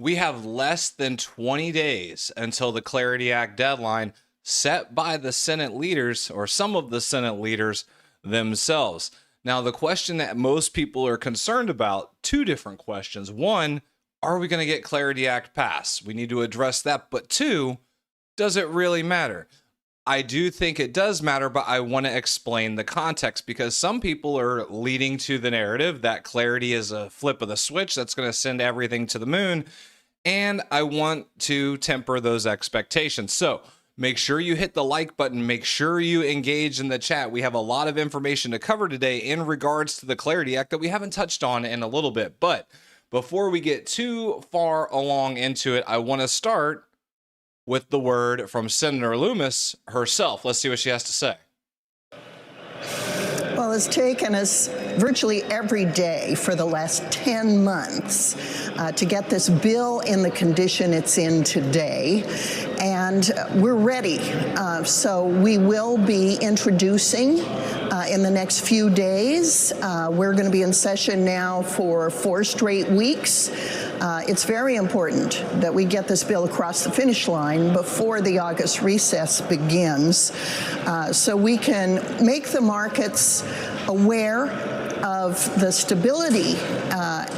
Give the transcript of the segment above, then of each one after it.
We have less than 20 days until the Clarity Act deadline set by the Senate leaders, or some of the Senate leaders themselves. Now, the question that most people are concerned about, two different questions. One, are we going to get Clarity Act passed? We need to address that. But two, does it really matter? I do think it does matter, but I want to explain the context, because some people are leading to the narrative that clarity is a flip of the switch that's going to send everything to the moon. And I want to temper those expectations. So make sure you hit the like button. Make sure you engage in the chat. We have a lot of information to cover today in regards to the Clarity Act that we haven't touched on in a little bit. But before we get too far along into it, I want to start with the word from Senator Loomis herself. Let's see what she has to say. Well, it's taken us virtually every day for the last 10 months to get this bill in the condition it's in today, and we're ready. So we will be introducing in the next few days. We're going to be in session now for 4 straight weeks. It's very important that we get this bill across the finish line before the August recess begins, so we can make the markets aware of the stability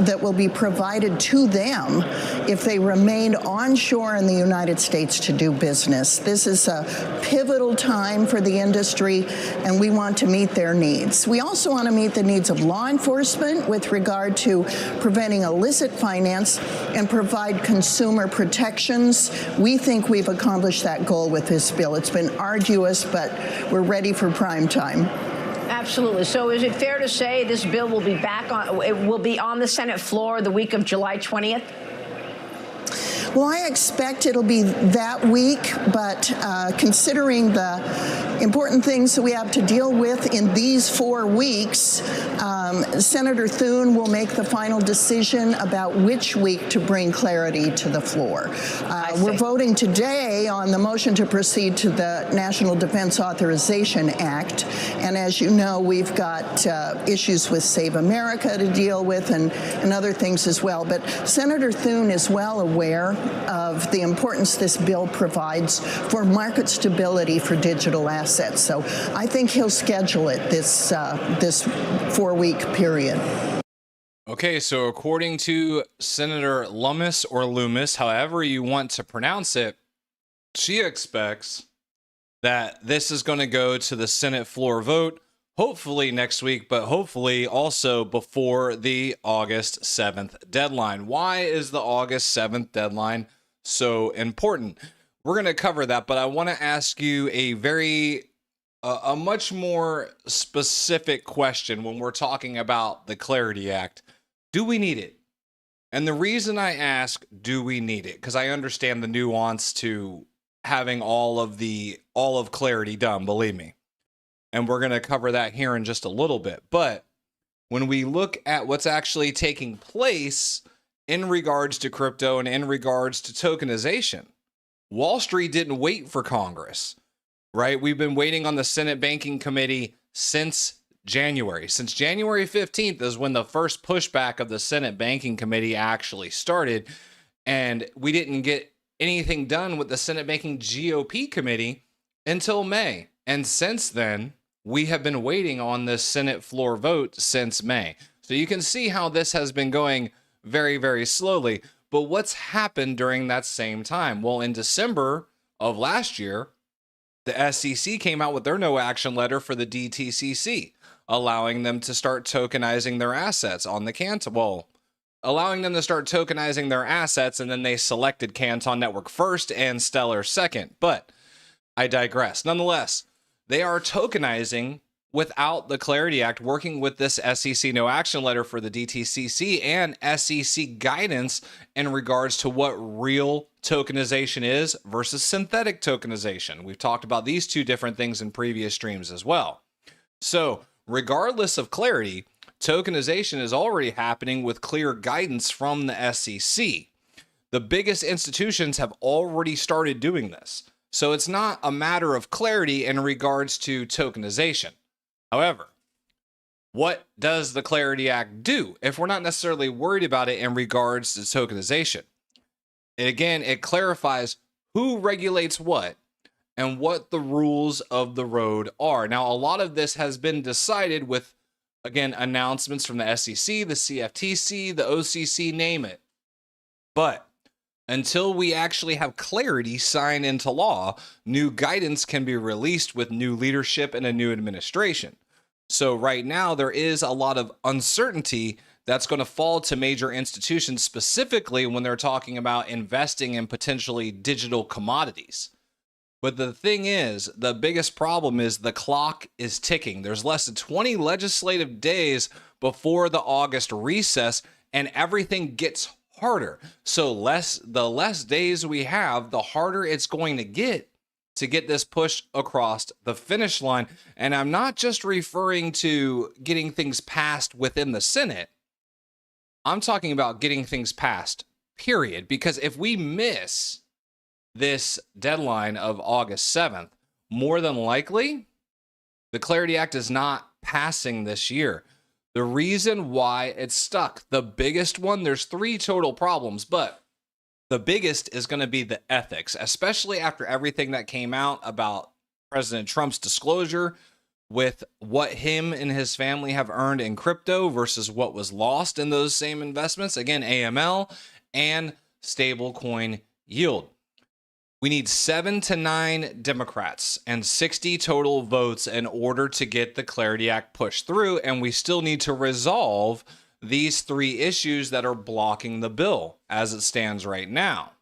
that will be provided to them if they remain onshore in the United States to do business. This is a pivotal time for the industry, and we want to meet their needs. We also want to meet the needs of law enforcement with regard to preventing illicit finance and provide consumer protections. We think we've accomplished that goal with this bill. It's been arduous, but we're ready for prime time. Absolutely. So is it fair to say this bill will be on the Senate floor the week of July 20th? Well, I expect it'll be that week, but considering the important things that we have to deal with in these 4 weeks, Senator Thune will make the final decision about which week to bring clarity to the floor. We're voting today on the motion to proceed to the National Defense Authorization Act, and as you know, we've got issues with Save America to deal with and other things as well. But Senator Thune is well aware of the importance this bill provides for market stability for digital assets. So I think he'll schedule it this 4-week period. Okay, so according to Senator Lummis, or Loomis, however you want to pronounce it, she expects that this is going to go to the Senate floor vote, hopefully next week, but hopefully also before the August 7th deadline. Why is the August 7th deadline so important? We're going to cover that, but I want to ask you a much more specific question when we're talking about the Clarity Act. Do we need it? And the reason I ask, do we need it? Because I understand the nuance to having all of clarity done, believe me. And we're going to cover that here in just a little bit. But when we look at what's actually taking place in regards to crypto and in regards to tokenization, Wall Street didn't wait for Congress, right? We've been waiting on the Senate Banking Committee since January. Since January 15th is when the first pushback of the Senate Banking Committee actually started. And we didn't get anything done with the Senate Banking GOP Committee until May. And since then, we have been waiting on this Senate floor vote since May. So you can see how this has been going very, very slowly. But what's happened during that same time? Well, in December of last year, the SEC came out with their no action letter for the DTCC, allowing them to start tokenizing their assets on the Canton. Well, allowing them to start tokenizing their assets, and then they selected Canton Network first and Stellar second. But I digress. Nonetheless, they are tokenizing without the Clarity Act, working with this SEC no action letter for the DTCC and SEC guidance in regards to what real tokenization is versus synthetic tokenization. We've talked about these two different things in previous streams as well. So regardless of clarity, tokenization is already happening with clear guidance from the SEC. The biggest institutions have already started doing this. So it's not a matter of clarity in regards to tokenization. However, what does the Clarity Act do if we're not necessarily worried about it in regards to tokenization? Again, it clarifies who regulates what and what the rules of the road are. Now, a lot of this has been decided with, again, announcements from the SEC, the CFTC, the OCC, name it. But until we actually have clarity signed into law, new guidance can be released with new leadership and a new administration. So right now, there is a lot of uncertainty that's going to fall to major institutions, specifically when they're talking about investing in potentially digital commodities. But the thing is, the biggest problem is the clock is ticking. There's less than 20 legislative days before the August recess, and everything gets harder. So the less days we have, the harder it's going to get this pushed across the finish line. And I'm not just referring to getting things passed within the Senate. I'm talking about getting things passed, period. Because if we miss this deadline of August 7th, more than likely, the Clarity Act is not passing this year. The reason why it's stuck, the biggest one, there's 3 total problems, but the biggest is going to be the ethics, especially after everything that came out about President Trump's disclosure with what him and his family have earned in crypto versus what was lost in those same investments. Again, AML and stablecoin yield. We need 7 to 9 Democrats and 60 total votes in order to get the Clarity Act pushed through, and we still need to resolve these 3 issues that are blocking the bill as it stands right now.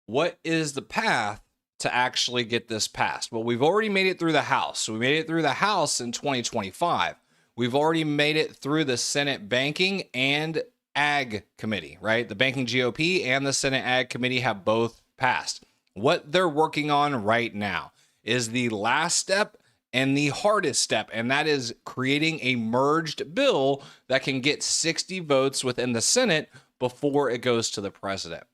What is the path to actually get this passed? Well, we've already made it through the House. So we made it through the House in 2025. We've already made it through the Senate Banking and Ag Committee, right? The Banking GOP and the Senate Ag Committee have both passed. What they're working on right now is the last step and the hardest step, and that is creating a merged bill that can get 60 votes within the Senate before it goes to the president.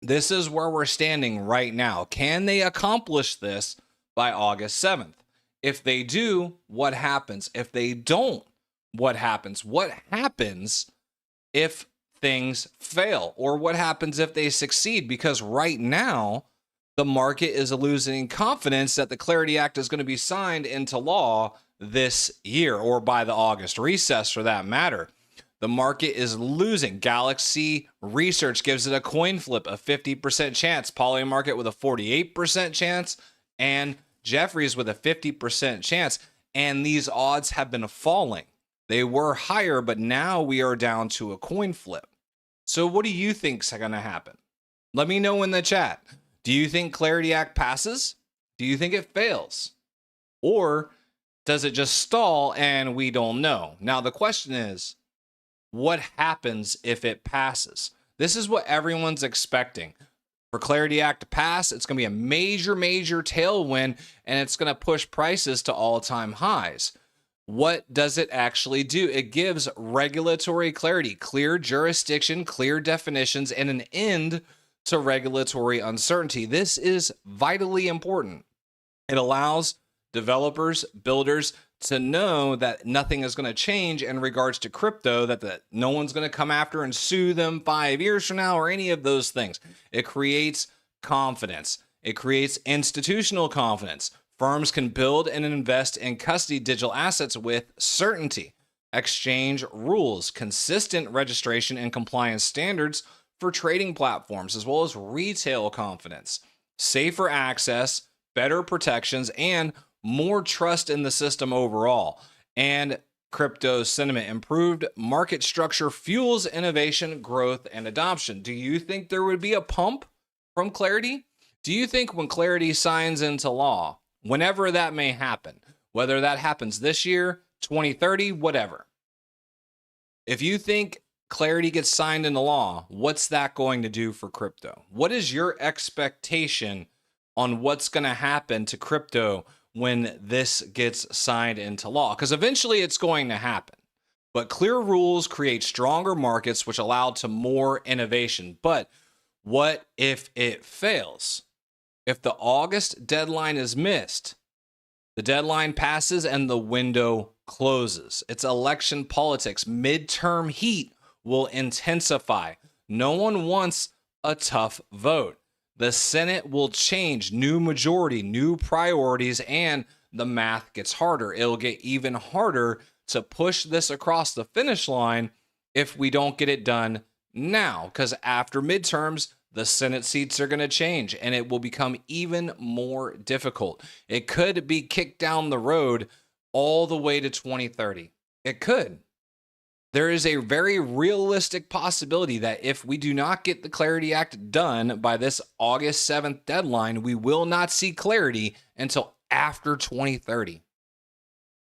This is where we're standing right now. Can they accomplish this by August 7th? If they do, what happens? If they don't, what happens? What happens if things fail? Or what happens if they succeed? Because right now, the market is losing confidence that the Clarity Act is going to be signed into law this year, or by the August recess for that matter. The market is losing. Galaxy Research gives it a coin flip, a 50% chance. Polymarket with a 48% chance, and Jefferies with a 50% chance. And these odds have been falling. They were higher, but now we are down to a coin flip. So what do you think's going to happen? Let me know in the chat. Do you think Clarity Act passes? Do you think it fails? Or does it just stall and we don't know? Now, the question is, what happens if it passes? This is what everyone's expecting. For Clarity Act to pass, it's going to be a major, major tailwind, and it's going to push prices to all-time highs. What does it actually do? It gives regulatory clarity, clear jurisdiction, clear definitions, and an end to regulatory uncertainty. This is vitally important. It allows developers, builders to know that nothing is going to change in regards to crypto, that no one's going to come after and sue them 5 years from now or any of those things. It creates confidence. It creates institutional confidence. Firms can build and invest in custody digital assets with certainty. Exchange rules, consistent registration and compliance standards for trading platforms, as well as retail confidence, safer access, better protections, and more trust in the system overall. And crypto sentiment, improved market structure fuels innovation, growth, and adoption. Do you think there would be a pump from Clarity? Do you think when Clarity signs into law, whenever that may happen, whether that happens this year, 2030, whatever, if you think Clarity gets signed into law, what's that going to do for crypto? What is your expectation on what's going to happen to crypto when this gets signed into law? Because eventually it's going to happen. But clear rules create stronger markets, which allow to more innovation. But what if it fails? If the August deadline is missed, the deadline passes and the window closes. It's election politics. Midterm heat will intensify. No one wants a tough vote. The Senate will change, new majority, new priorities, and the math gets harder. It'll get even harder to push this across the finish line if we don't get it done now, because after midterms, the Senate seats are going to change and it will become even more difficult. It could be kicked down the road all the way to 2030. It could. There is a very realistic possibility that if we do not get the Clarity Act done by this August 7th deadline, we will not see clarity until after 2030.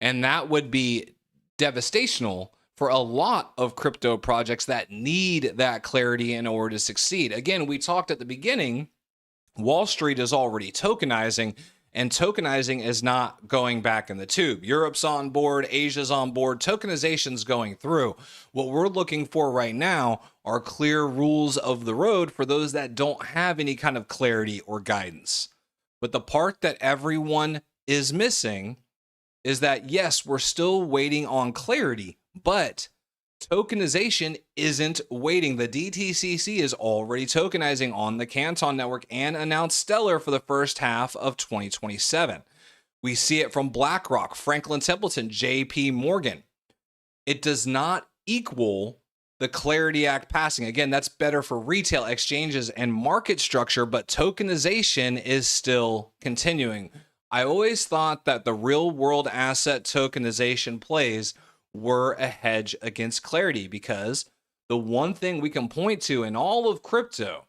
And that would be devastational for a lot of crypto projects that need that clarity in order to succeed. Again, we talked at the beginning, Wall Street is already tokenizing, and tokenizing is not going back in the tube. Europe's on board, Asia's on board, tokenization's going through. What we're looking for right now are clear rules of the road for those that don't have any kind of clarity or guidance. But the part that everyone is missing is that, yes, we're still waiting on clarity, but tokenization isn't waiting. The DTCC is already tokenizing on the Canton network and announced Stellar for the first half of 2027. We see it from BlackRock, Franklin Templeton, JP Morgan. It does not equal the Clarity Act passing. Again, that's better for retail exchanges and market structure, but tokenization is still continuing. I always thought that the real world asset tokenization plays were a hedge against clarity, because the one thing we can point to in all of crypto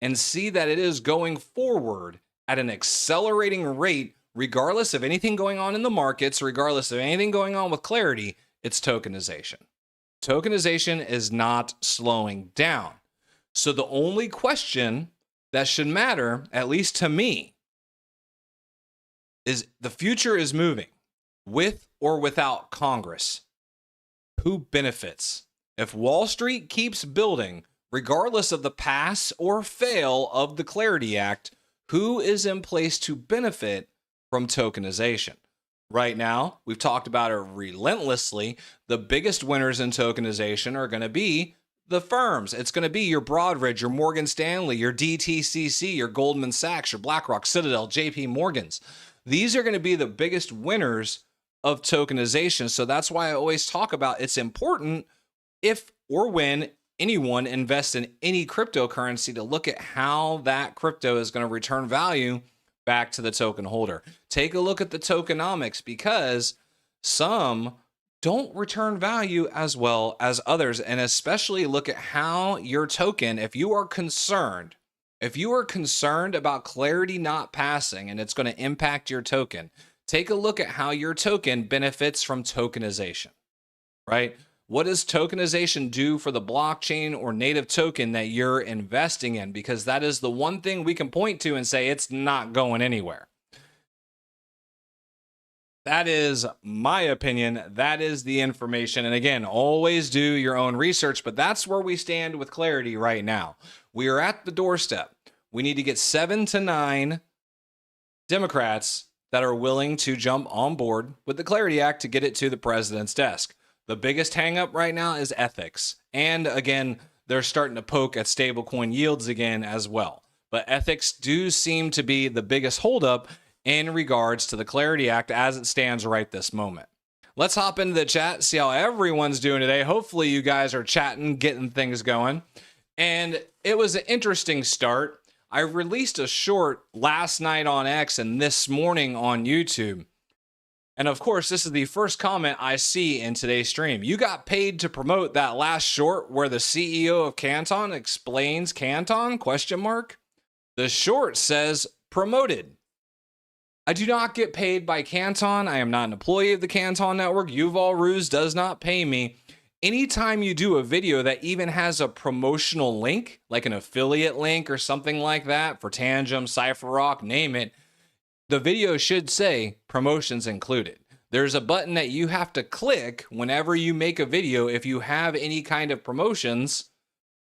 and see that it is going forward at an accelerating rate, regardless of anything going on in the markets, regardless of anything going on with clarity, it's tokenization. Tokenization is not slowing down. So the only question that should matter, at least to me, is the future is moving with or without Congress. Who benefits? If Wall Street keeps building, regardless of the pass or fail of the Clarity Act, who is in place to benefit from tokenization? Right now, we've talked about it relentlessly. The biggest winners in tokenization are going to be the firms. It's going to be your Broadridge, your Morgan Stanley, your DTCC, your Goldman Sachs, your BlackRock, Citadel, JP Morgans. These are going to be the biggest winners of tokenization. So that's why I always talk about it's important if or when anyone invests in any cryptocurrency to look at how that crypto is going to return value back to the token holder. Take a look at the tokenomics, because some don't return value as well as others. And especially look at how your token, if you are concerned about clarity not passing and it's going to impact your token, take a look at how your token benefits from tokenization, right? What does tokenization do for the blockchain or native token that you're investing in? Because that is the one thing we can point to and say it's not going anywhere. That is my opinion. That is the information. And again, always do your own research, but that's where we stand with clarity right now. We are at the doorstep. We need to get 7 to 9 Democrats that are willing to jump on board with the Clarity Act to get it to the president's desk. The biggest hangup right now is ethics. And again, they're starting to poke at stablecoin yields again as well. But ethics do seem to be the biggest holdup in regards to the Clarity Act as it stands right this moment. Let's hop into the chat, see how everyone's doing today. Hopefully you guys are chatting, getting things going. And it was an interesting start. I released a short last night on X and this morning on YouTube. And of course, this is the first comment I see in today's stream. You got paid to promote that last short where the CEO of Canton explains Canton, ? The short says promoted. I do not get paid by Canton. I am not an employee of the Canton network. Yuval Ruse does not pay me. Anytime you do a video that even has a promotional link, like an affiliate link or something like that for Tangem, CypherRock, name it, the video should say promotions included. There's a button that you have to click whenever you make a video if you have any kind of promotions,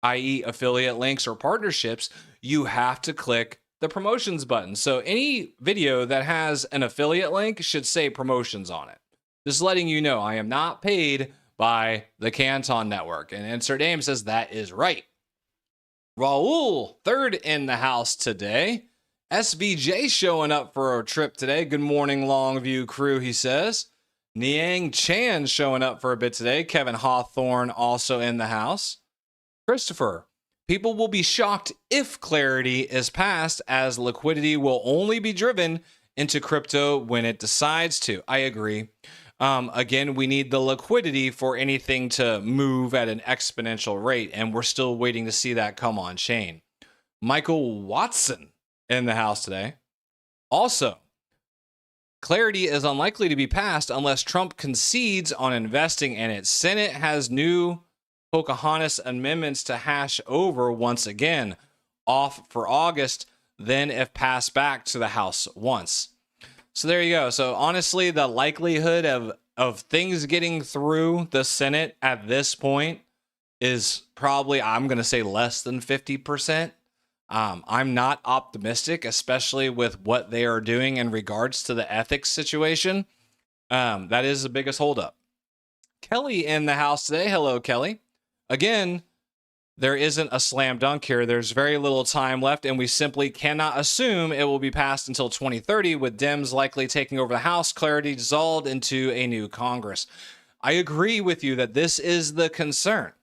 i.e. affiliate links or partnerships, you have to click the promotions button. So any video that has an affiliate link should say promotions on it. Just letting you know, I am not paid by the Canton network. And Insert Aim says that is right. Raul, third in the house today. SVJ showing up for a trip today. Good morning, Longview crew, he says. Niang Chan showing up for a bit today. Kevin Hawthorne also in the house. Christopher, people will be shocked if clarity is passed, as liquidity will only be driven into crypto when it decides to. I agree. Again, we need the liquidity for anything to move at an exponential rate, and we're still waiting to see that come on chain. Michael Watson in the house today. Also, clarity is unlikely to be passed unless Trump concedes on investing in it. Senate has new Pocahontas amendments to hash over once again, off for August, then if passed back to the House once. So there you go. So honestly, the likelihood of things getting through the Senate at this point is probably, I'm going to say, less than 50%. I'm not optimistic, especially with what they are doing in regards to the ethics situation. That is the biggest holdup. Kelly in the house today. Hello, Kelly. Again, there isn't a slam dunk here. There's very little time left, and we simply cannot assume it will be passed until 2030, with Dems likely taking over the House, clarity dissolved into a new Congress. I agree with you that this is the concern.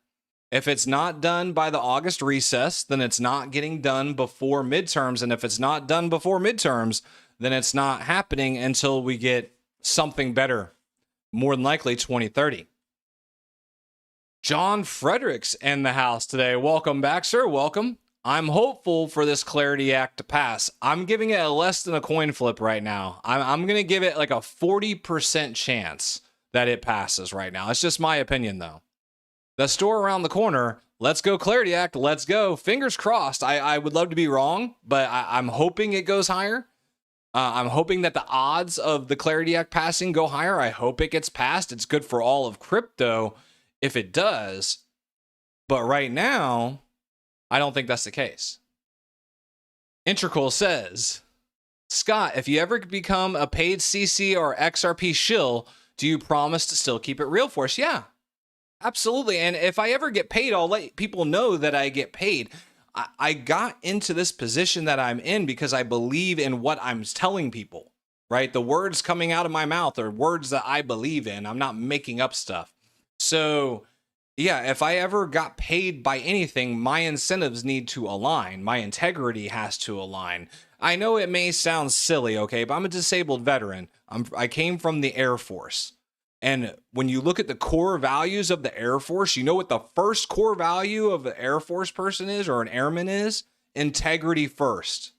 If it's not done by the August recess, then it's not getting done before midterms. And if it's not done before midterms, then it's not happening until we get something better, more than likely 2030. John Fredericks in the house today. Welcome back, sir. Welcome. I'm hopeful for this Clarity Act to pass. I'm giving it a less than a coin flip right now. I'm going to give it like a 40% chance that it passes right now. It's just my opinion, though. The store around the corner. Let's go, Clarity Act. Let's go. Fingers crossed. I would love to be wrong, but I'm hoping it goes higher. I'm hoping that the odds of the Clarity Act passing go higher. I hope it gets passed. It's good for all of crypto if it does. But right now, I don't think that's the case. Integral says, Scott, if you ever become a paid CC or XRP shill, do you promise to still keep it real for us? Yeah, absolutely. And if I ever get paid, I'll let people know that I get paid. I got into this position that I'm in because I believe in what I'm telling people, right? The words coming out of my mouth are words that I believe in. I'm not making up stuff. So yeah, if I ever got paid by anything, my incentives need to align. My integrity has to align. I know it may sound silly, okay, but I'm a disabled veteran. I came from the Air Force. And when you look at the core values of the Air Force, you know what the first core value of an Air Force person is, or an airman is? Integrity first.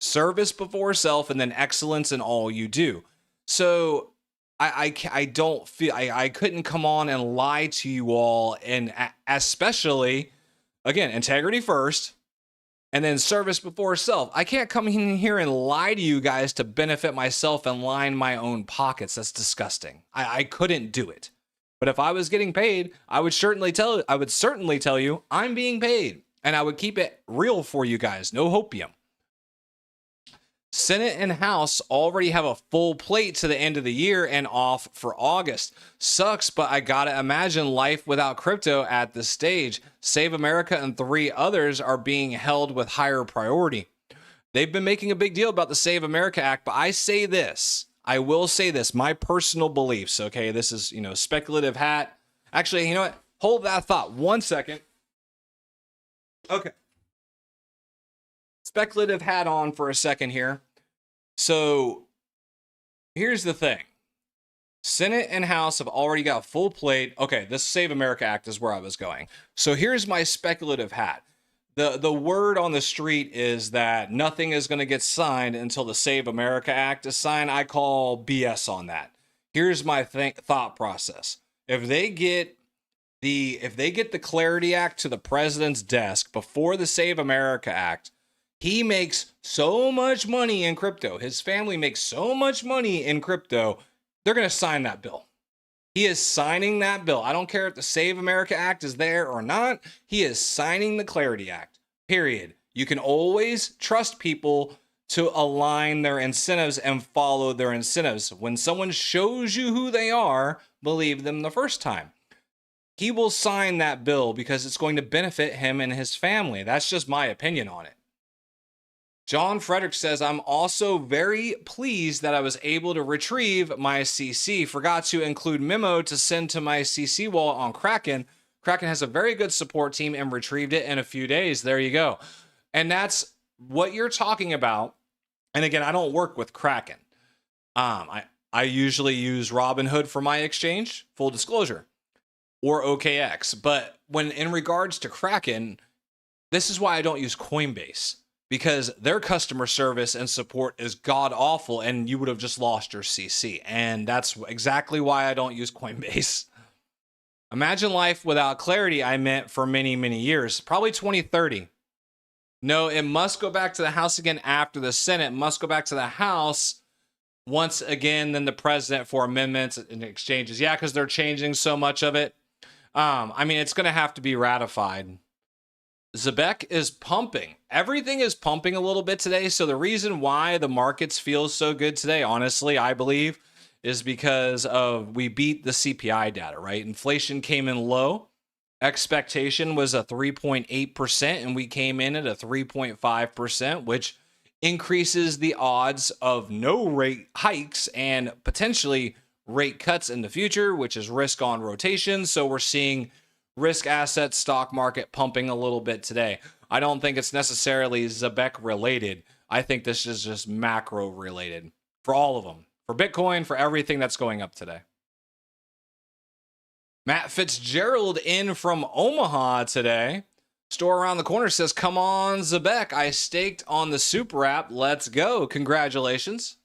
Service before self, and then excellence in all you do. So I don't feel I couldn't come on and lie to you all, and especially, again, integrity first, and then service before self. I can't come in here and lie to you guys to benefit myself and line my own pockets. That's disgusting. I couldn't do it. But if I was getting paid, I would certainly tell you I'm being paid, and I would keep it real for you guys. No hopium. Senate and House already have a full plate to the end of the year and off for August. Sucks, but I gotta imagine life without crypto at this stage. Save America and 3 others are being held with higher priority. They've been making a big deal about the Save America Act, but I will say this, my personal beliefs, okay? This is, speculative hat. Actually, you know what? Hold that thought 1 second. Okay. Speculative hat on for a second here. So here's the thing. Senate and House have already got a full plate. Okay, this Save America Act is where I was going. So here's my speculative hat. The word on the street is that nothing is going to get signed until the Save America Act is signed. I call BS on that. Here's my thought process. If they get the Clarity Act to the president's desk before the Save America Act, he makes so much money in crypto. His family makes so much money in crypto. They're going to sign that bill. He is signing that bill. I don't care if the Save America Act is there or not. He is signing the Clarity Act, period. You can always trust people to align their incentives and follow their incentives. When someone shows you who they are, believe them the first time. he will sign that bill because it's going to benefit him and his family. That's just my opinion on it. John Frederick says, I'm also very pleased that I was able to retrieve my CC. Forgot to include memo to send to my CC wallet on Kraken. Kraken has a very good support team and retrieved it in a few days. There you go. And that's what you're talking about. And again, I don't work with Kraken. I usually use Robinhood for my exchange, full disclosure, or OKX. But when in regards to Kraken, this is why I don't use Coinbase, because their customer service and support is god awful, and you would have just lost your CC. And that's exactly why I don't use Coinbase. Imagine life without clarity, I meant for many, many years, probably 2030. No, it must go back to the House again after the Senate. It must go back to the House once again, then the president for amendments and exchanges. Yeah, because they're changing so much of it. I mean, it's going to have to be ratified. Zebek is pumping. Everything is pumping a little bit today. So the reason why the markets feel so good today, honestly, I believe, is because of we beat the CPI data, right? Inflation came in low. Expectation was a 3.8%, and we came in at a 3.5%, which increases the odds of no rate hikes and potentially rate cuts in the future, which is risk on rotation. So we're seeing risk assets, stock market pumping a little bit today. I don't think it's necessarily Zebek related. I think this is just macro related for all of them, for Bitcoin, for everything that's going up today. Matt Fitzgerald in from Omaha today. Store around the corner says, come on, Zebek. I staked on the super app. Let's go. Congratulations.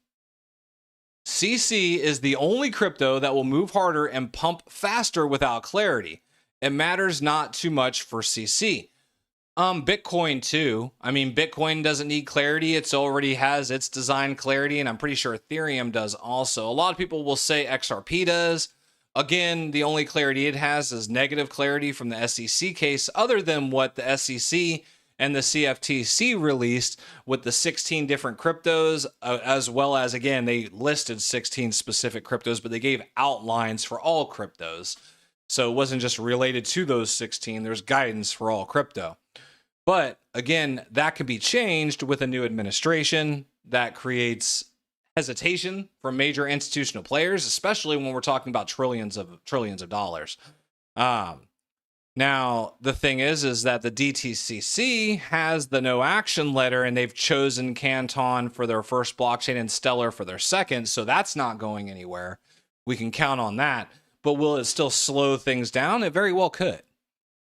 CC is the only crypto that will move harder and pump faster without clarity. It matters not too much for CC. Bitcoin too. I mean, Bitcoin doesn't need clarity. It's already has its design clarity, and I'm pretty sure Ethereum does also. A lot of people will say XRP does. Again, the only clarity it has is negative clarity from the SEC case, other than what the SEC and the CFTC released with the 16 different cryptos, as well as, again, they listed 16 specific cryptos, but they gave outlines for all cryptos. So it wasn't just related to those 16. There's guidance for all crypto. But again, that can be changed with a new administration that creates hesitation from major institutional players, especially when we're talking about trillions of dollars. Now, the thing is that the DTCC has the no action letter, and they've chosen Canton for their first blockchain and Stellar for their second, so that's not going anywhere. We can count on that. But will it still slow things down? It very well could.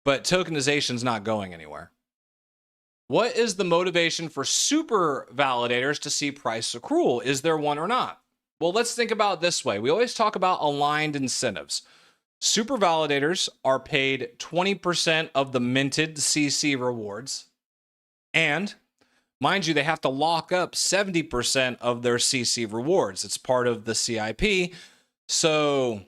But tokenization's not going anywhere. What is the motivation for super validators to see price accrual? Is there one or not? Well, let's think about it this way. We always talk about aligned incentives. Super validators are paid 20% of the minted CC rewards. And mind you, they have to lock up 70% of their CC rewards. It's part of the CIP. So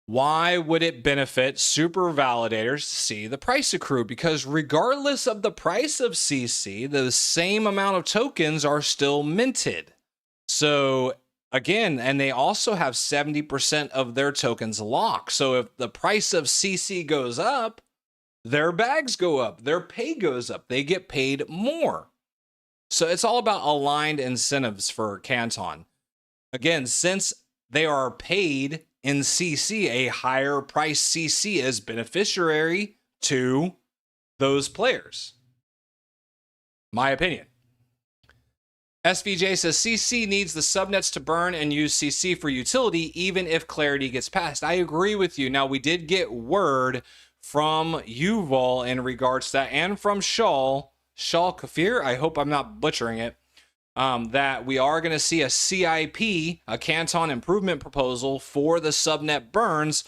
why would it benefit super validators to see the price accrue? Because regardless of the price of CC, the same amount of tokens are still minted. So again, and they also have 70% of their tokens locked. So if the price of CC goes up, their bags go up, their pay goes up, they get paid more. So it's all about aligned incentives for Canton. Again, since they are paid in CC, a higher price CC is beneficiary to those players. My opinion. SVJ says CC needs the subnets to burn and use CC for utility, even if clarity gets passed. I agree with you. Now, we did get word from Yuval in regards to that, and from Shal Kafir, I hope I'm not butchering it, that we are going to see a CIP, a Canton improvement proposal for the subnet burns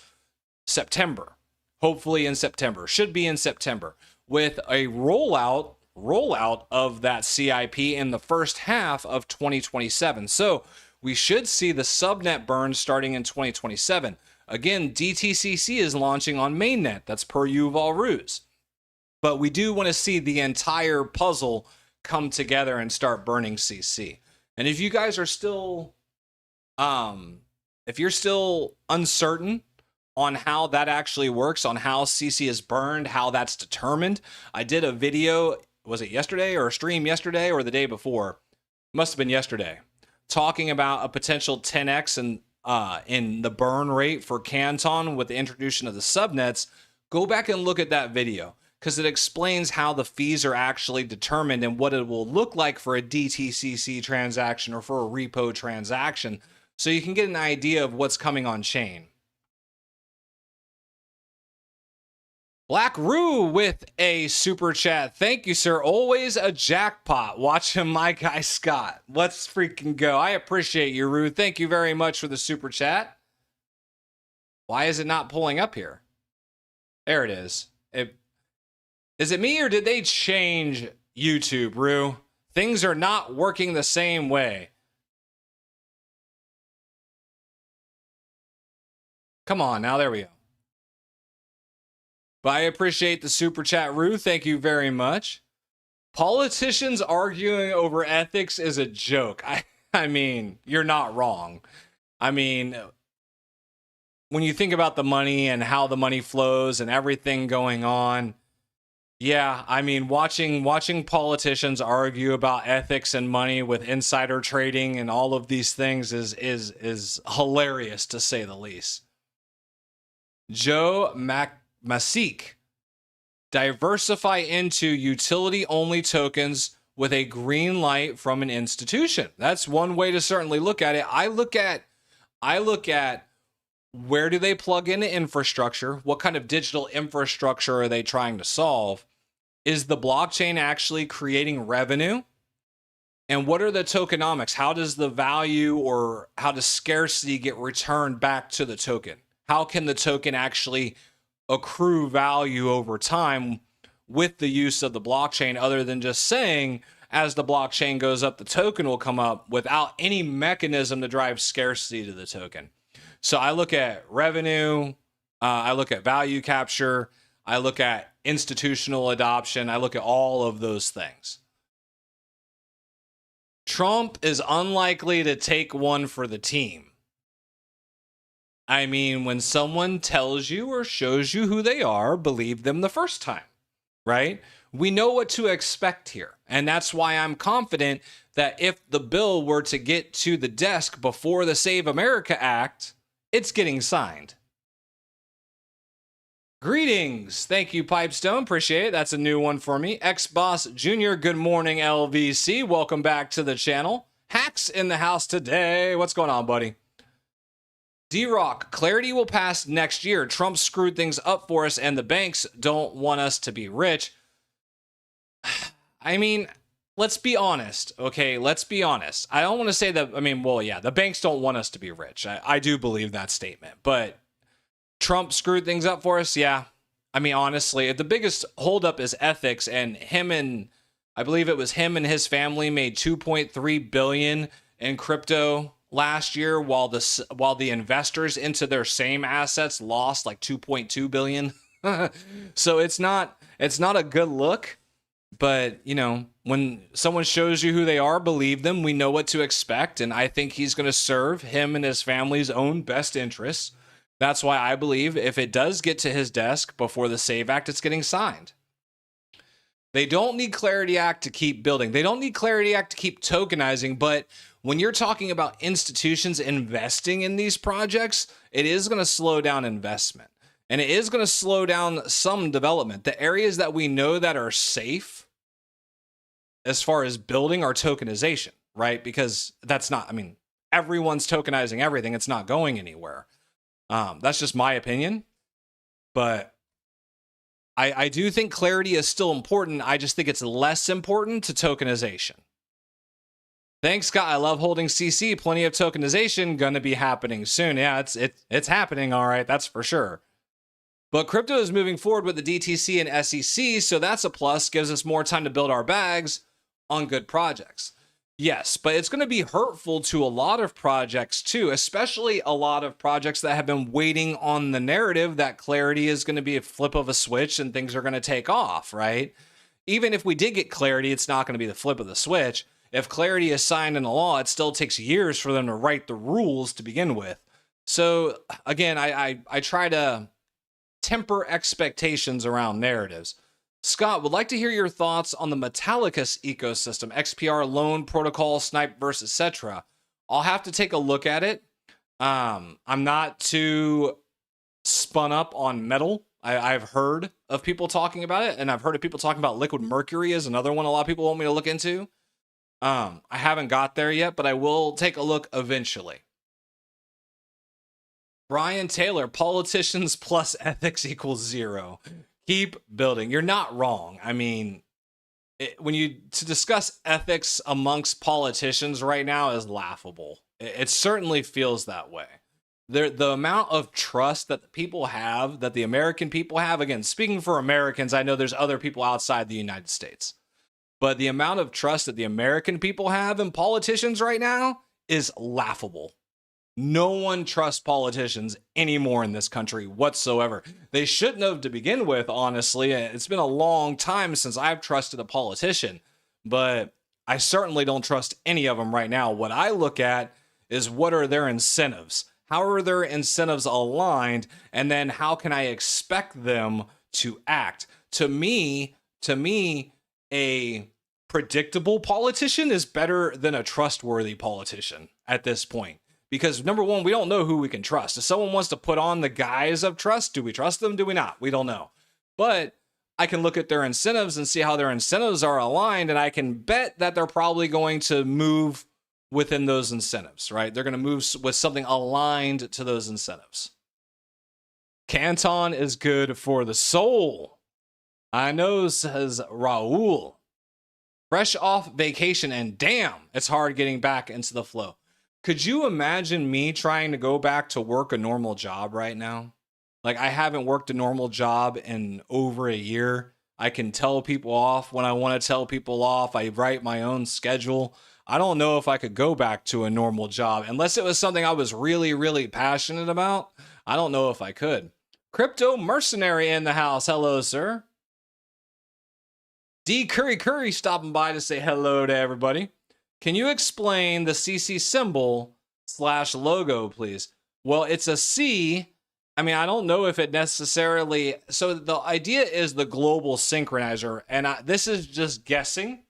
September. Hopefully in September. Should be in September. With a rollout of that CIP in the first half of 2027. So we should see the subnet burn starting in 2027. Again, DTCC is launching on mainnet. That's per Yuval Ruse. But we do want to see the entire puzzle come together and start burning CC. And if you guys are still, if you're still uncertain on how that actually works, on how CC is burned, how that's determined. I did a video, was it yesterday or a stream yesterday or the day before? Must have been yesterday, talking about a potential 10x in the burn rate for Canton with the introduction of the subnets. Go back and look at that video because it explains how the fees are actually determined and what it will look like for a DTCC transaction or for a repo transaction, so you can get an idea of what's coming on chain. Black Roo with a super chat. Thank you, sir. Always a jackpot watching my guy Scott. Let's freaking go. I appreciate you, Roo. Thank you very much for the super chat. Why is it not pulling up here? There it is. Is it me or did they change YouTube, Roo? Things are not working the same way. Come on now, there we go. But I appreciate the super chat, Rue. Thank you very much. Politicians arguing over ethics is a joke. I mean, you're not wrong. I mean, when you think about the money and how the money flows and everything going on, yeah, I mean, watching politicians argue about ethics and money with insider trading and all of these things is hilarious, to say the least. Joe Masik, diversify into utility-only tokens with a green light from an institution. That's one way to certainly look at it. I look at where do they plug into infrastructure? What kind of digital infrastructure are they trying to solve? Is the blockchain actually creating revenue? And what are the tokenomics? How does the value or how does scarcity get returned back to the token? How can the token actually accrue value over time with the use of the blockchain, other than just saying, as the blockchain goes up, the token will come up, without any mechanism to drive scarcity to the token? So I look at revenue, I look at value capture, I look at institutional adoption, I look at all of those things. Trump is unlikely to take one for the team. I mean, when someone tells you or shows you who they are, believe them the first time, right? We know what to expect here. And that's why I'm confident that if the bill were to get to the desk before the Save America Act, it's getting signed. Greetings. Thank you, Pipestone. Appreciate it. That's a new one for me. X-Boss Jr., good morning, LVC. Welcome back to the channel. Hacks in the house today. What's going on, buddy? D-Rock, clarity will pass next year. Trump screwed things up for us and the banks don't want us to be rich. I mean, let's be honest, okay? Let's be honest. I don't want to say that, I mean, well, yeah, the banks don't want us to be rich. I do believe that statement, but Trump screwed things up for us, yeah. I mean, honestly, the biggest holdup is ethics, and I believe it was him and his family made $2.3 billion in crypto last year, while the investors into their same assets lost like $2.2 billion. So it's not a good look, but you know, when someone shows you who they are, believe them. We know what to expect, and I think he's going to serve him and his family's own best interests. That's why I believe if it does get to his desk before the SAVE Act, it's getting signed. They don't need Clarity Act to keep building. They don't need Clarity Act to keep tokenizing, but when you're talking about institutions investing in these projects, it is going to slow down investment. And it is going to slow down some development. The areas that we know that are safe as far as building are tokenization, right? Because that's not, I mean, everyone's tokenizing everything. It's not going anywhere. That's just my opinion. But I do think clarity is still important. I just think it's less important to tokenization. Thanks, Scott. I love holding CC. Plenty of tokenization going to be happening soon. Yeah, it's happening. All right. That's for sure. But crypto is moving forward with the DTC and SEC. So that's a plus. Gives us more time to build our bags on good projects. Yes, but it's going to be hurtful to a lot of projects too, especially a lot of projects that have been waiting on the narrative that clarity is going to be a flip of a switch and things are going to take off, right? Even if we did get clarity, it's not going to be the flip of the switch. If clarity is signed into law, it still takes years for them to write the rules to begin with. So again, I try to temper expectations around narratives. Scott, would like to hear your thoughts on the Metallicus ecosystem, XPR, Loan Protocol, Snipeverse, etc. I'll have to take a look at it. I'm not too spun up on metal. I've heard of people talking about it, and I've heard of people talking about liquid mercury is another one a lot of people want me to look into. I haven't got there yet, but I will take a look eventually. Brian Taylor, politicians plus ethics equals 0. Keep building. You're not wrong. I mean, to discuss ethics amongst politicians right now is laughable. It certainly feels that way. The amount of trust that the people have, that the American people have, again, speaking for Americans, I know there's other people outside the United States, but the amount of trust that the American people have in politicians right now is laughable. No one trusts politicians anymore in this country whatsoever. They shouldn't have to begin with, honestly. It's been a long time since I've trusted a politician, but I certainly don't trust any of them right now. What I look at is what are their incentives? How are their incentives aligned? And then how can I expect them to act? To me, a predictable politician is better than a trustworthy politician at this point. Because number one, we don't know who we can trust. If someone wants to put on the guise of trust, do we trust them? Do we not? We don't know. But I can look at their incentives and see how their incentives are aligned, and I can bet that they're probably going to move within those incentives, right? They're going to move with something aligned to those incentives. Canton is good for the soul. I know, says Raul. Fresh off vacation, and damn, it's hard getting back into the flow. Could you imagine me trying to go back to work a normal job right now? Like, I haven't worked a normal job in over a year. I can tell people off when I want to tell people off. I write my own schedule. I don't know if I could go back to a normal job unless it was something I was really, really passionate about. I don't know if I could. Crypto Mercenary in the house. Hello, sir. D Curry stopping by to say hello to everybody. Can you explain the CC symbol / logo, please? Well, it's a C. I mean, I don't know if it necessarily... So the idea is the global synchronizer, and this is just guessing.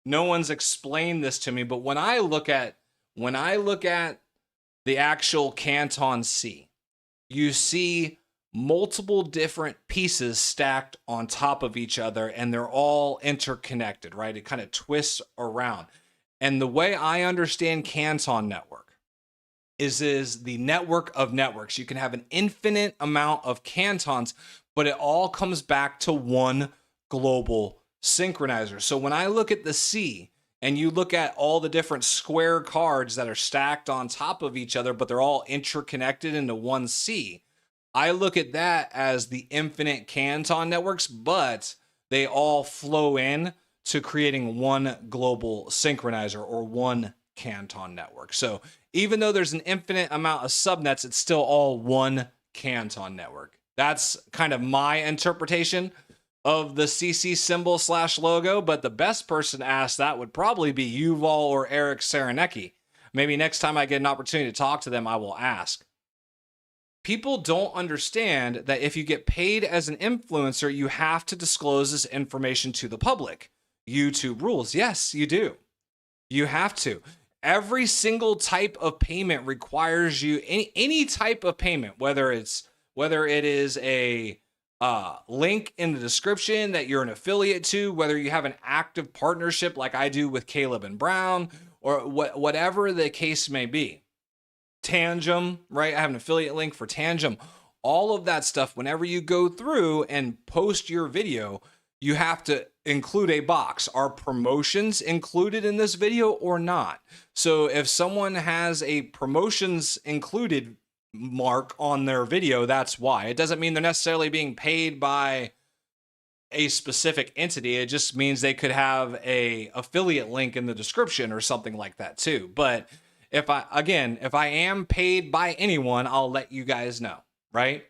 No one's explained this to me, but when I look at the actual Canton C, you see multiple different pieces stacked on top of each other, and they're all interconnected, right? It kind of twists around. And the way I understand Canton Network is the network of networks. You can have an infinite amount of cantons, but it all comes back to one global synchronizer. So when I look at the C and you look at all the different square cards that are stacked on top of each other, but they're all interconnected into one C, I look at that as the infinite Canton networks, but they all flow in to creating one global synchronizer or one Canton network. So even though there's an infinite amount of subnets, it's still all one Canton network. That's kind of my interpretation of the CC symbol / logo, but the best person to ask that would probably be Yuval or Eric Serenecki. Maybe next time I get an opportunity to talk to them, I will ask. People don't understand that if you get paid as an influencer, you have to disclose this information to the public. YouTube rules. Yes, you do. You have to. Every single type of payment requires you, any type of payment, whether it is a link in the description that you're an affiliate to, whether you have an active partnership like I do with Caleb and Brown, or whatever the case may be. Tangem, right? I have an affiliate link for Tangem. All of that stuff, whenever you go through and post your video, you have to include a box. Are promotions included in this video or not? So if someone has a promotions included mark on their video, that's why. It doesn't mean they're necessarily being paid by a specific entity. It just means they could have a affiliate link in the description or something like that too. But if I am paid by anyone, I'll let you guys know, right?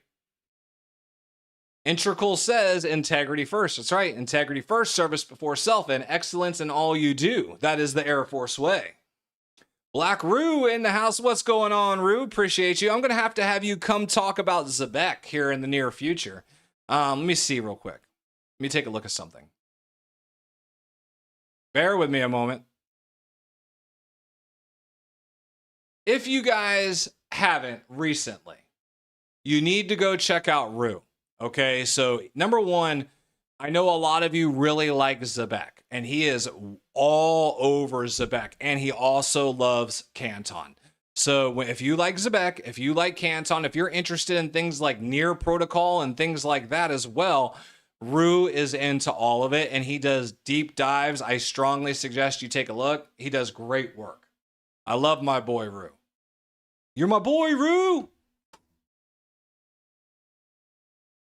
Integral says integrity first. That's right. Integrity first, service before self, and excellence in all you do. That is the Air Force way. Black Roo in the house. What's going on, Roo? Appreciate you. I'm going to have you come talk about Zebek here in the near future. Let me see real quick. Let me take a look at something. Bear with me a moment. If you guys haven't recently, you need to go check out Roo. Okay, so number one, I know a lot of you really like Zebek, and he is all over Zebek, and he also loves Canton. So if you like Zebek, if you like Canton, if you're interested in things like Near Protocol and things like that as well, Roo is into all of it, and he does deep dives. I strongly suggest you take a look. He does great work. I love my boy Roo. You're my boy, Roo!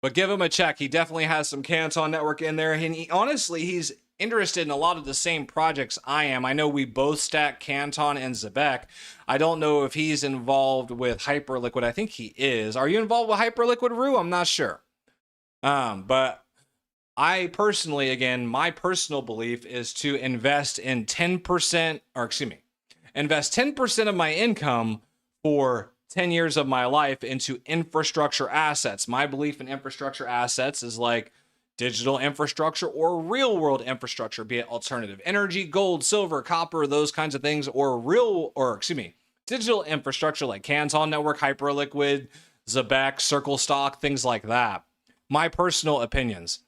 But give him a check. He definitely has some Canton Network in there. And honestly, he's interested in a lot of the same projects I am. I know we both stack Canton and Zebek. I don't know if he's involved with Hyperliquid. I think he is. Are you involved with Hyperliquid, Roo? I'm not sure. But I personally, again, my personal belief is to invest in 10%, or excuse me, invest 10% of my income for 10 years of my life into infrastructure assets. My belief in infrastructure assets is like digital infrastructure or real world infrastructure, be it alternative energy, gold, silver, copper, those kinds of things, or digital infrastructure like Canton Network, Hyperliquid, Zebek, Circle Stock, things like that. My personal opinions.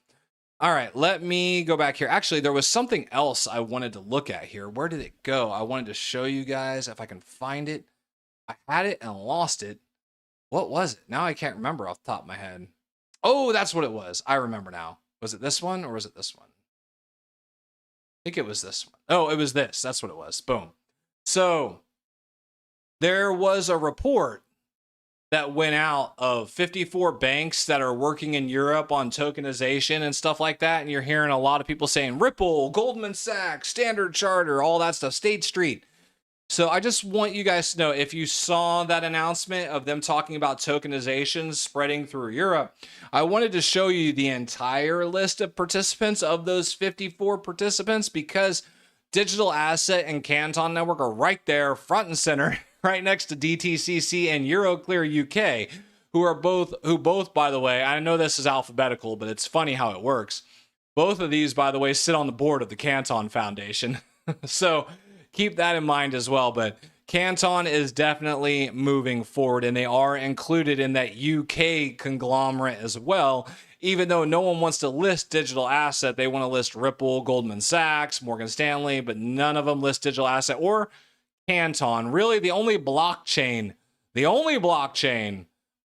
All right, let me go back here. Actually, there was something else I wanted to look at here. Where did it go? I wanted to show you guys if I can find it. I had it and lost it. What was it? Now I can't remember off the top of my head. Oh, that's what it was. I remember now. Was it this one or was it this one? I think it was this one. Oh, it was this. That's what it was. Boom. So there was a report that went out of 54 banks that are working in Europe on tokenization and stuff like that. And you're hearing a lot of people saying Ripple, Goldman Sachs, Standard Chartered, all that stuff, State Street. So I just want you guys to know, if you saw that announcement of them talking about tokenization spreading through Europe, I wanted to show you the entire list of participants of those 54 participants, because Digital Asset and Canton Network are right there, front and center, right next to DTCC and Euroclear UK, who both, by the way, I know this is alphabetical, but it's funny how it works. Both of these, by the way, sit on the board of the Canton Foundation. So keep that in mind as well. But Canton is definitely moving forward, and they are included in that UK conglomerate as well. Even though no one wants to list Digital Asset, they want to list Ripple, Goldman Sachs, Morgan Stanley, but none of them list Digital Asset or Canton. Really, the only blockchain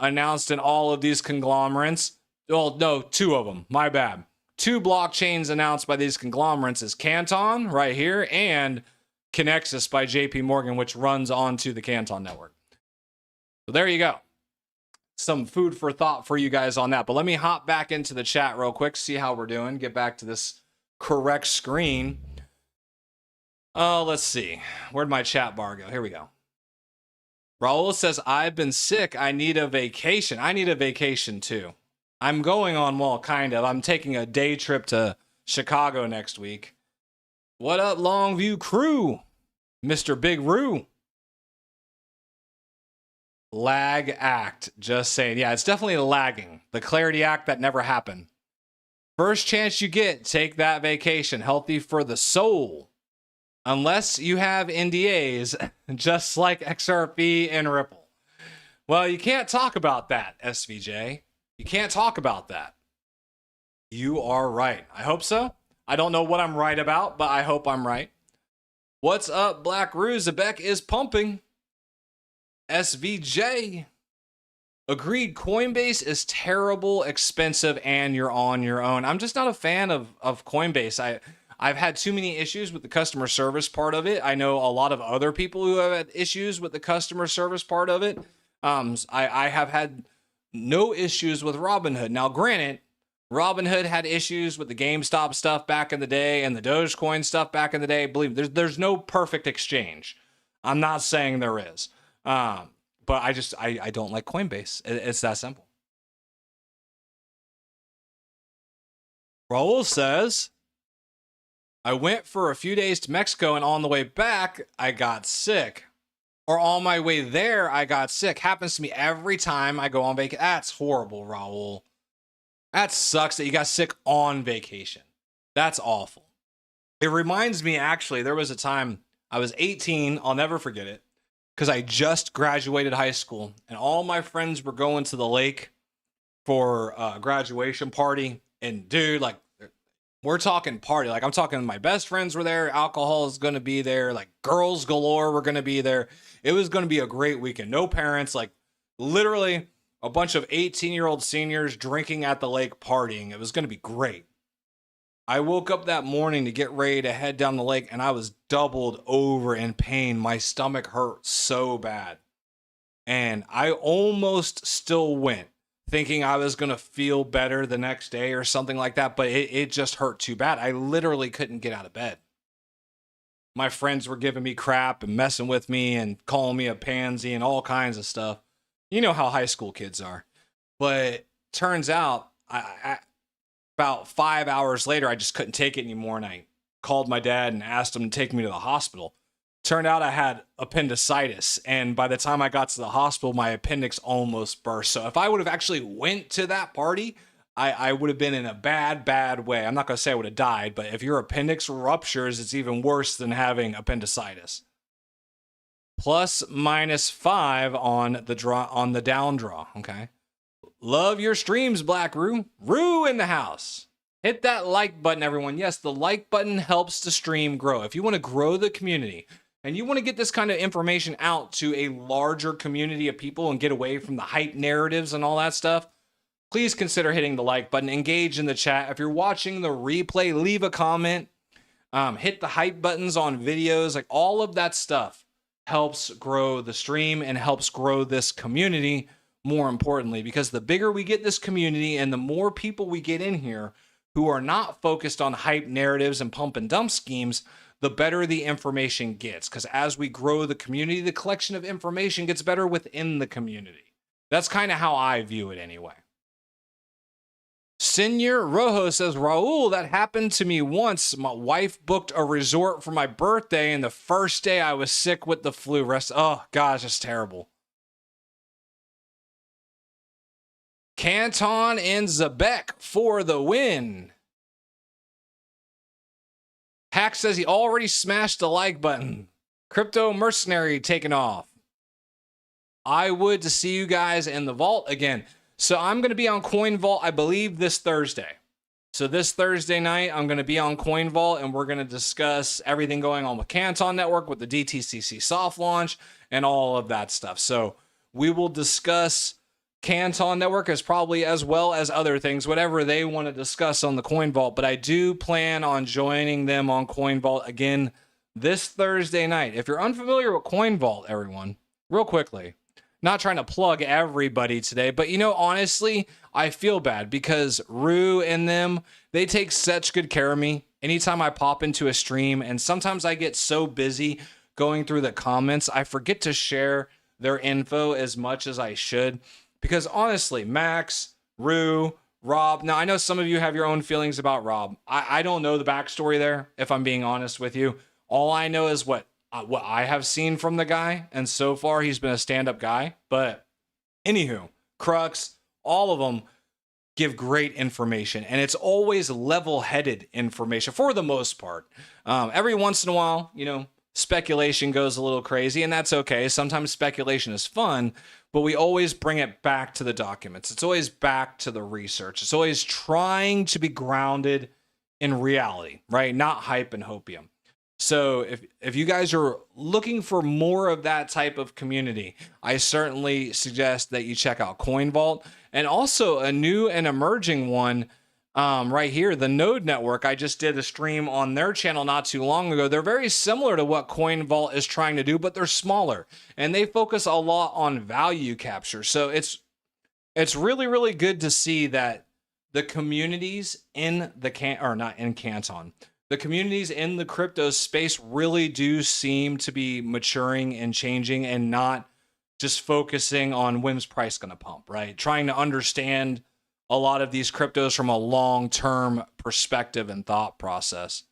announced in all of these conglomerates, well, no, two of them, my bad. Two blockchains announced by these conglomerates is Canton right here and Connexus by JP Morgan, which runs onto the Canton Network. So there you go. Some food for thought for you guys on that. But let me hop back into the chat real quick, see how we're doing, get back to this correct screen. Let's see. Where'd my chat bar go? Here we go. Raul says, I've been sick. I need a vacation. I need a vacation too. I'm going on, well, kind of. I'm taking a day trip to Chicago next week. What up, Longview crew? Mr. Big Roo. Lag act. Just saying. Yeah, it's definitely lagging. The clarity act that never happened. First chance you get, take that vacation. Healthy for the soul. Unless you have NDAs, just like XRP and Ripple. Well, you can't talk about that, SVJ. You can't talk about that. You are right. I hope so. I don't know what I'm right about, but I hope I'm right. What's up, Black Roo? Zebek is pumping. SVJ. Agreed, Coinbase is terrible, expensive, and you're on your own. I'm just not a fan of Coinbase. I've had too many issues with the customer service part of it. I know a lot of other people who have had issues with the customer service part of it. I have had no issues with Robinhood. Now, granted, Robinhood had issues with the GameStop stuff back in the day and the Dogecoin stuff back in the day. Believe me, there's no perfect exchange. I'm not saying there is. But I don't like Coinbase. It's that simple. Raul says, I went for a few days to Mexico, and on the way back, I got sick. or on my way there, I got sick. Happens to me every time I go on vacation. That's horrible, Raul. That sucks that you got sick on vacation. That's awful. It reminds me, actually, there was a time I was 18. I'll never forget it because I just graduated high school and all my friends were going to the lake for a graduation party. And dude, like, we're talking party. Like, I'm talking my best friends were there. Alcohol is going to be there. Like, girls galore were going to be there. It was going to be a great weekend. No parents, like, literally a bunch of 18-year-old seniors drinking at the lake partying. It was going to be great. I woke up that morning to get ready to head down the lake, and I was doubled over in pain. My stomach hurt so bad. And I almost still went, thinking I was going to feel better the next day or something like that, but it just hurt too bad. I literally couldn't get out of bed. My friends were giving me crap and messing with me and calling me a pansy and all kinds of stuff. You know how high school kids are. But turns out, about 5 hours later, I just couldn't take it anymore, and I called my dad and asked him to take me to the hospital. Turned out I had appendicitis, and by the time I got to the hospital, my appendix almost burst. So if I would have actually went to that party, I would have been in a bad way. I'm not going to say I would have died, but if your appendix ruptures, it's even worse than having appendicitis. Plus -5 on the down draw, okay? Love your streams, Black Rue. Rue in the house. Hit that like button, everyone. Yes, the like button helps the stream grow. If you want to grow the community and you want to get this kind of information out to a larger community of people and get away from the hype narratives and all that stuff, please consider hitting the like button. Engage in the chat. If you're watching the replay, leave a comment. Hit the hype buttons on videos. Like, all of that stuff helps grow the stream and helps grow this community, more importantly, because the bigger we get this community and the more people we get in here who are not focused on hype narratives and pump and dump schemes, the better the information gets. Because as we grow the community, the collection of information gets better within the community. That's kind of how I view it anyway. Senor Rojo says, Raul, that happened to me once. My wife booked a resort for my birthday, and the first day I was sick with the flu. Oh, gosh, it's terrible. Canton and Zebek for the win. Hack says he already smashed the like button. Crypto Mercenary taking off. I would to see you guys in the vault again. So I'm going to be on Coin Vault, I believe, this Thursday. So this Thursday night, I'm going to be on Coin Vault, and we're going to discuss everything going on with Canton Network, with the DTCC soft launch, and all of that stuff. So we will discuss Canton Network as probably as well as other things, whatever they want to discuss on the Coin Vault. But I do plan on joining them on Coin Vault again this Thursday night. If you're unfamiliar with Coin Vault, everyone, real quickly, not trying to plug everybody today, but honestly, I feel bad because Rue and them, they take such good care of me anytime I pop into a stream. And sometimes I get so busy going through the comments, I forget to share their info as much as I should. Because honestly, Max, Rue, Rob, now I know some of you have your own feelings about Rob. I don't know the backstory there, if I'm being honest with you. All I know is what I have seen from the guy, and so far he's been a stand-up guy. But anywho, Crux, all of them give great information, and it's always level-headed information for the most part. Every once in a while, speculation goes a little crazy, and that's okay. Sometimes speculation is fun, but we always bring it back to the documents. It's always back to the research. It's always trying to be grounded in reality, right? Not hype and hopium. So if you guys are looking for more of that type of community, I certainly suggest that you check out Coin Vault, and also a new and emerging one right here, the Node Network. I just did a stream on their channel not too long ago. They're very similar to what Coin Vault is trying to do, but they're smaller, and they focus a lot on value capture. So it's really, really good to see that the communities in the Canton. The communities in the crypto space really do seem to be maturing and changing, and not just focusing on when's price going to pump, right? Trying to understand a lot of these cryptos from a long-term perspective and thought process.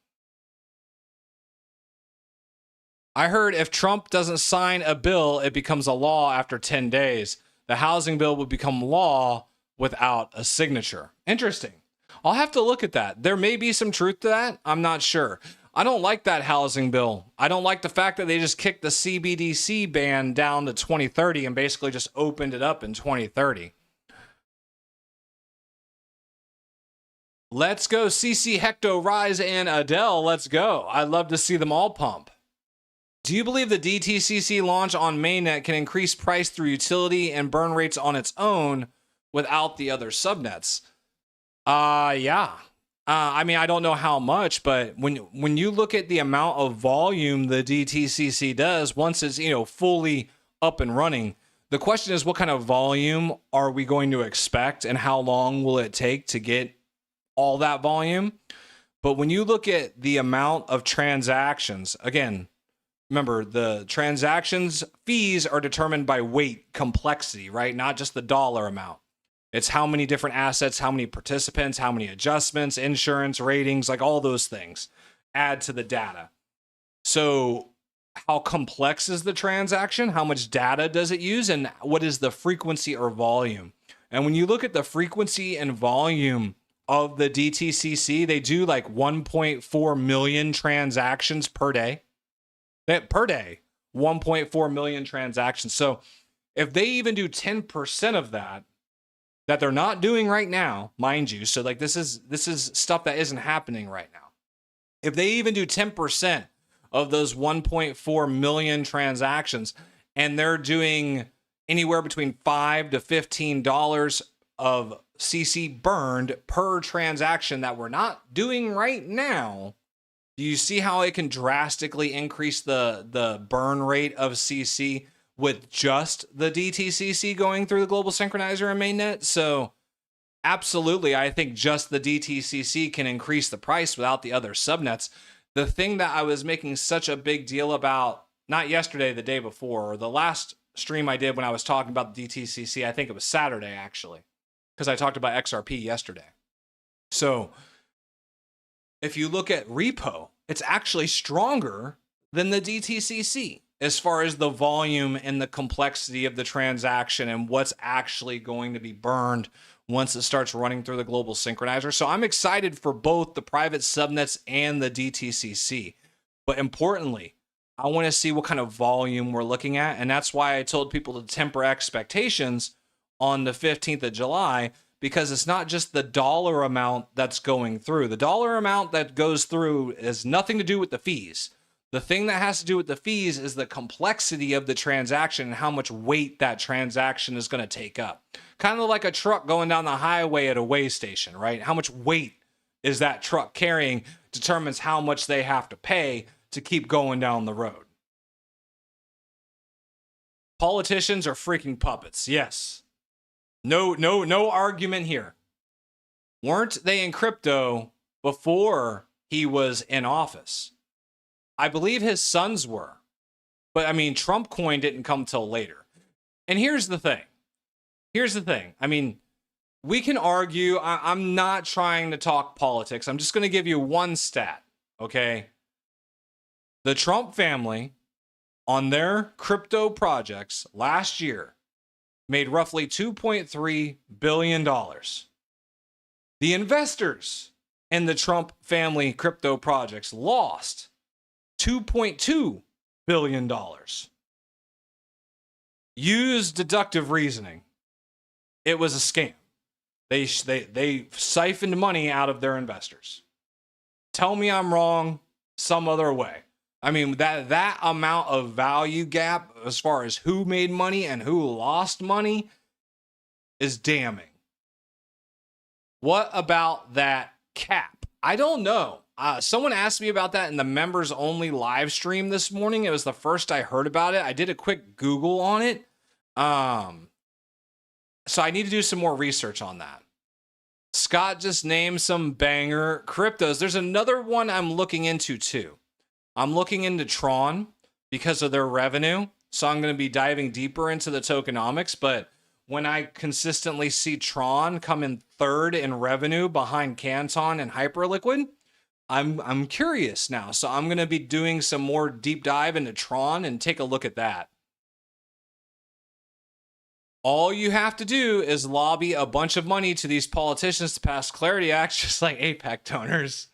I heard if Trump doesn't sign a bill, it becomes a law after 10 days. The housing bill would become law without a signature. Interesting. I'll have to look at that. There may be some truth to that. I'm not sure. I don't like that housing bill. I don't like the fact that they just kicked the CBDC ban down to 2030 and basically just opened it up in 2030. Let's go, CC, Hecto, Rise, and Adele. Let's go. I'd love to see them all pump. Do you believe the DTCC launch on mainnet can increase price through utility and burn rates on its own without the other subnets? Yeah. I mean, I don't know how much, but when you look at the amount of volume the DTCC does, once it's, fully up and running, the question is, what kind of volume are we going to expect and how long will it take to get all that volume? But when you look at the amount of transactions, again, remember the transactions fees are determined by weight, complexity, right? Not just the dollar amount. It's how many different assets, how many participants, how many adjustments, insurance, ratings, like all those things add to the data. So how complex is the transaction? How much data does it use? And what is the frequency or volume? And when you look at the frequency and volume of the DTCC, they do like 1.4 million transactions per day. Per day, 1.4 million transactions. So if they even do 10% of that they're not doing right now, mind you, so like this is stuff that isn't happening right now. If they even do 10% of those 1.4 million transactions, and they're doing anywhere between $5 to $15 of CC burned per transaction that we're not doing right now, do you see how it can drastically increase the burn rate of CC with just the DTCC going through the global synchronizer and mainnet? So absolutely, I think just the DTCC can increase the price without the other subnets. The thing that I was making such a big deal about, not yesterday, the day before, or the last stream I did when I was talking about the DTCC, I think it was Saturday actually, because I talked about XRP yesterday. So if you look at repo, it's actually stronger than the DTCC as far as the volume and the complexity of the transaction and what's actually going to be burned once it starts running through the global synchronizer. So I'm excited for both the private subnets and the DTCC. But importantly, I want to see what kind of volume we're looking at. And that's why I told people to temper expectations on the 15th of July, because it's not just the dollar amount that's going through. The dollar amount that goes through has nothing to do with the fees. The thing that has to do with the fees is the complexity of the transaction and how much weight that transaction is going to take up. Kind of like a truck going down the highway at a weigh station, right? How much weight is that truck carrying determines how much they have to pay to keep going down the road. Politicians are freaking puppets. Yes. No argument here. Weren't they in crypto before he was in office? I believe his sons were. But I mean, Trump coin didn't come till later. And here's the thing. I mean, we can argue. I'm not trying to talk politics. I'm just going to give you one stat, okay? The Trump family on their crypto projects last year made roughly $2.3 billion. The investors in the Trump family crypto projects lost $2.2 billion. Use deductive reasoning. It was a scam. They siphoned money out of their investors. Tell me I'm wrong some other way. I mean, that amount of value gap as far as who made money and who lost money is damning. What about that cap? I don't know. Someone asked me about that in the members only live stream this morning. It was the first I heard about it. I did a quick Google on it. So I need to do some more research on that. Scott just named some banger cryptos. There's another one I'm looking into too. I'm looking into Tron because of their revenue. So I'm going to be diving deeper into the tokenomics. But when I consistently see Tron come in third in revenue behind Canton and Hyperliquid, I'm curious now. So I'm going to be doing some more deep dive into Tron and take a look at that. All you have to do is lobby a bunch of money to these politicians to pass Clarity Acts, just like APEC donors.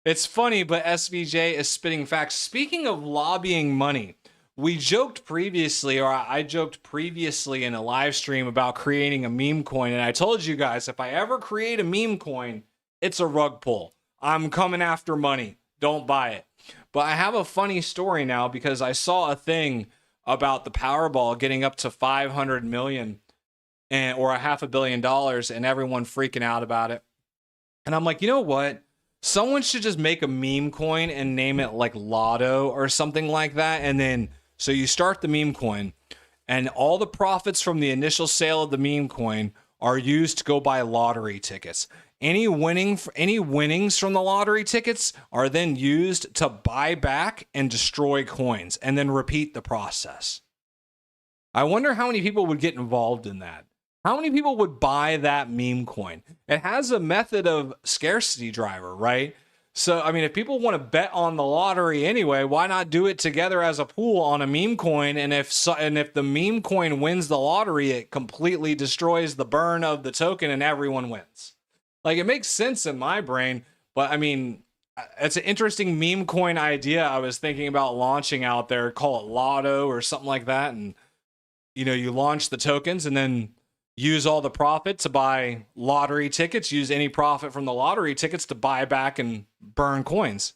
It's funny, but SVJ is spitting facts. Speaking of lobbying money, we joked previously, or I joked previously in a live stream about creating a meme coin. And I told you guys, if I ever create a meme coin, it's a rug pull. I'm coming after money. Don't buy it. But I have a funny story now because I saw a thing about the Powerball getting up to 500 million or $500 million and everyone freaking out about it. And I'm like, you know what? Someone should just make a meme coin and name it like Lotto or something like that. And then, so you start the meme coin and all the profits from the initial sale of the meme coin are used to go buy lottery tickets. Any winnings from the lottery tickets are then used to buy back and destroy coins and then repeat the process. I wonder how many people would get involved in that. How many people would buy that meme coin? It has a method of scarcity driver, right? So, I mean, if people want to bet on the lottery anyway, why not do it together as a pool on a meme coin? And if the meme coin wins the lottery, it completely destroys the burn of the token and everyone wins. Like, it makes sense in my brain, but I mean, it's an interesting meme coin idea I was thinking about launching out there. Call it Lotto or something like that. And, you know, you launch the tokens and then use all the profit to buy lottery tickets. Use any profit from the lottery tickets to buy back and burn coins.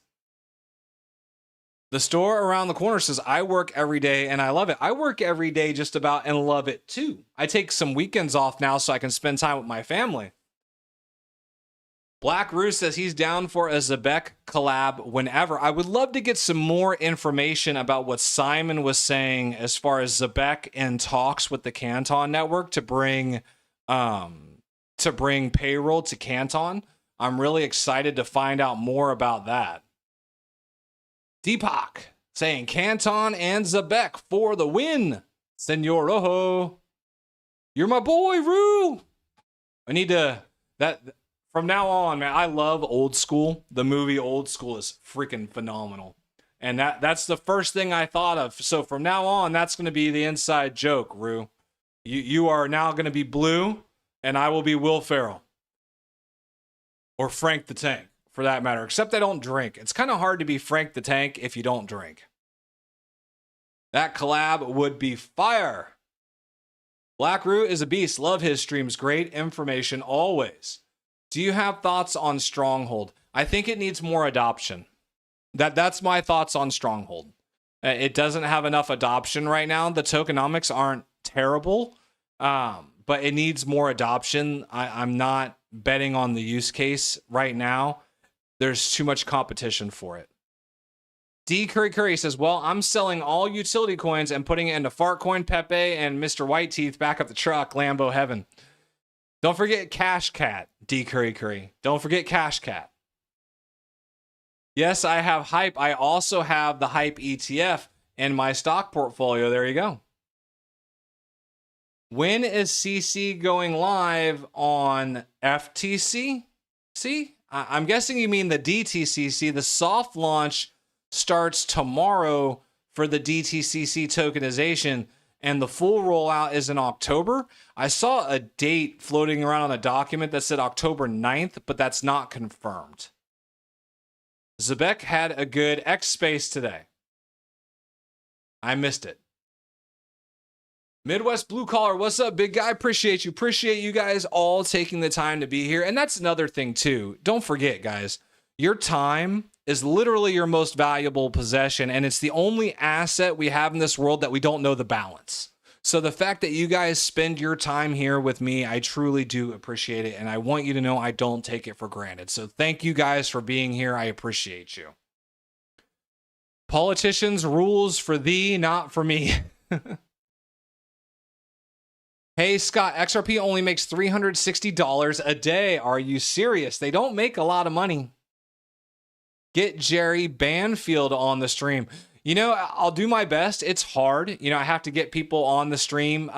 The store around the corner says, I work every day and I love it. I work every day just about and love it too. I take some weekends off now so I can spend time with my family. Black Roos says he's down for a Zebek collab whenever. I would love to get some more information about what Simon was saying as far as Zebek and talks with the Canton network to bring payroll to Canton. I'm really excited to find out more about that. Deepak saying Canton and Zebek for the win. Senor Rojo. You're my boy, Roo. I need to from now on, man, I love Old School. The movie Old School is freaking phenomenal. And that's the first thing I thought of. So from now on, that's going to be the inside joke, Rue. You are now going to be Blue, and I will be Will Ferrell. Or Frank the Tank, for that matter. Except I don't drink. It's kind of hard to be Frank the Tank if you don't drink. That collab would be fire. Black Rue is a beast. Love his streams. Great information always. Do you have thoughts on Stronghold? I think it needs more adoption. That's my thoughts on Stronghold. It doesn't have enough adoption right now. The tokenomics aren't terrible, but it needs more adoption. I'm not betting on the use case right now. There's too much competition for it. D. Curry says, well, I'm selling all utility coins and putting it into Fartcoin, Pepe, and Mr. White Teeth back up the truck, Lambo Heaven. Don't forget Cash Cat, D. Curry. Don't forget Cash Cat. Yes, I have Hype. I also have the Hype ETF in my stock portfolio. There you go. When is CC going live on FTC? See, I'm guessing you mean the DTCC. The soft launch starts tomorrow for the DTCC tokenization. And the full rollout is in October. I saw a date floating around on a document that said October 9th, but that's not confirmed. Zebek had a good X space today. I missed it. Midwest Blue Collar, what's up, big guy? Appreciate you. Appreciate you guys all taking the time to be here. And that's another thing, too. Don't forget, guys, your time is literally your most valuable possession, and it's the only asset we have in this world that we don't know the balance. So the fact that you guys spend your time here with me, I truly do appreciate it, and I want you to know I don't take it for granted. So thank you guys for being here. I appreciate you. Politicians, rules for thee, not for me. Hey, Scott, XRP only makes $360 a day. Are you serious? They don't make a lot of money. Get Jerry Banfield on the stream. You know, I'll do my best. It's hard. You know, I have to get people on the stream.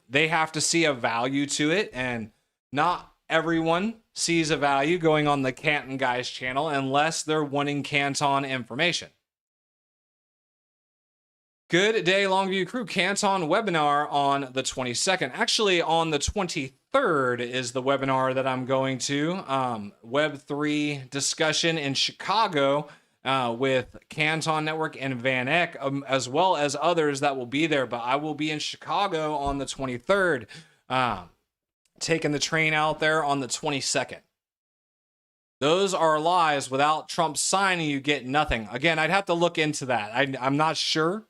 They have to see a value to it, and not everyone sees a value going on the Canton Guys channel unless they're wanting Canton information. Good day, Longview crew. Canton webinar on the 22nd. Actually, on the 23rd is the webinar that I'm going to. Web3 discussion in Chicago with Canton Network and Van Eck, as well as others that will be there. But I will be in Chicago on the 23rd, taking the train out there on the 22nd. Those are lies. Without Trump signing, you get nothing. Again, I'd have to look into that. I'm not sure.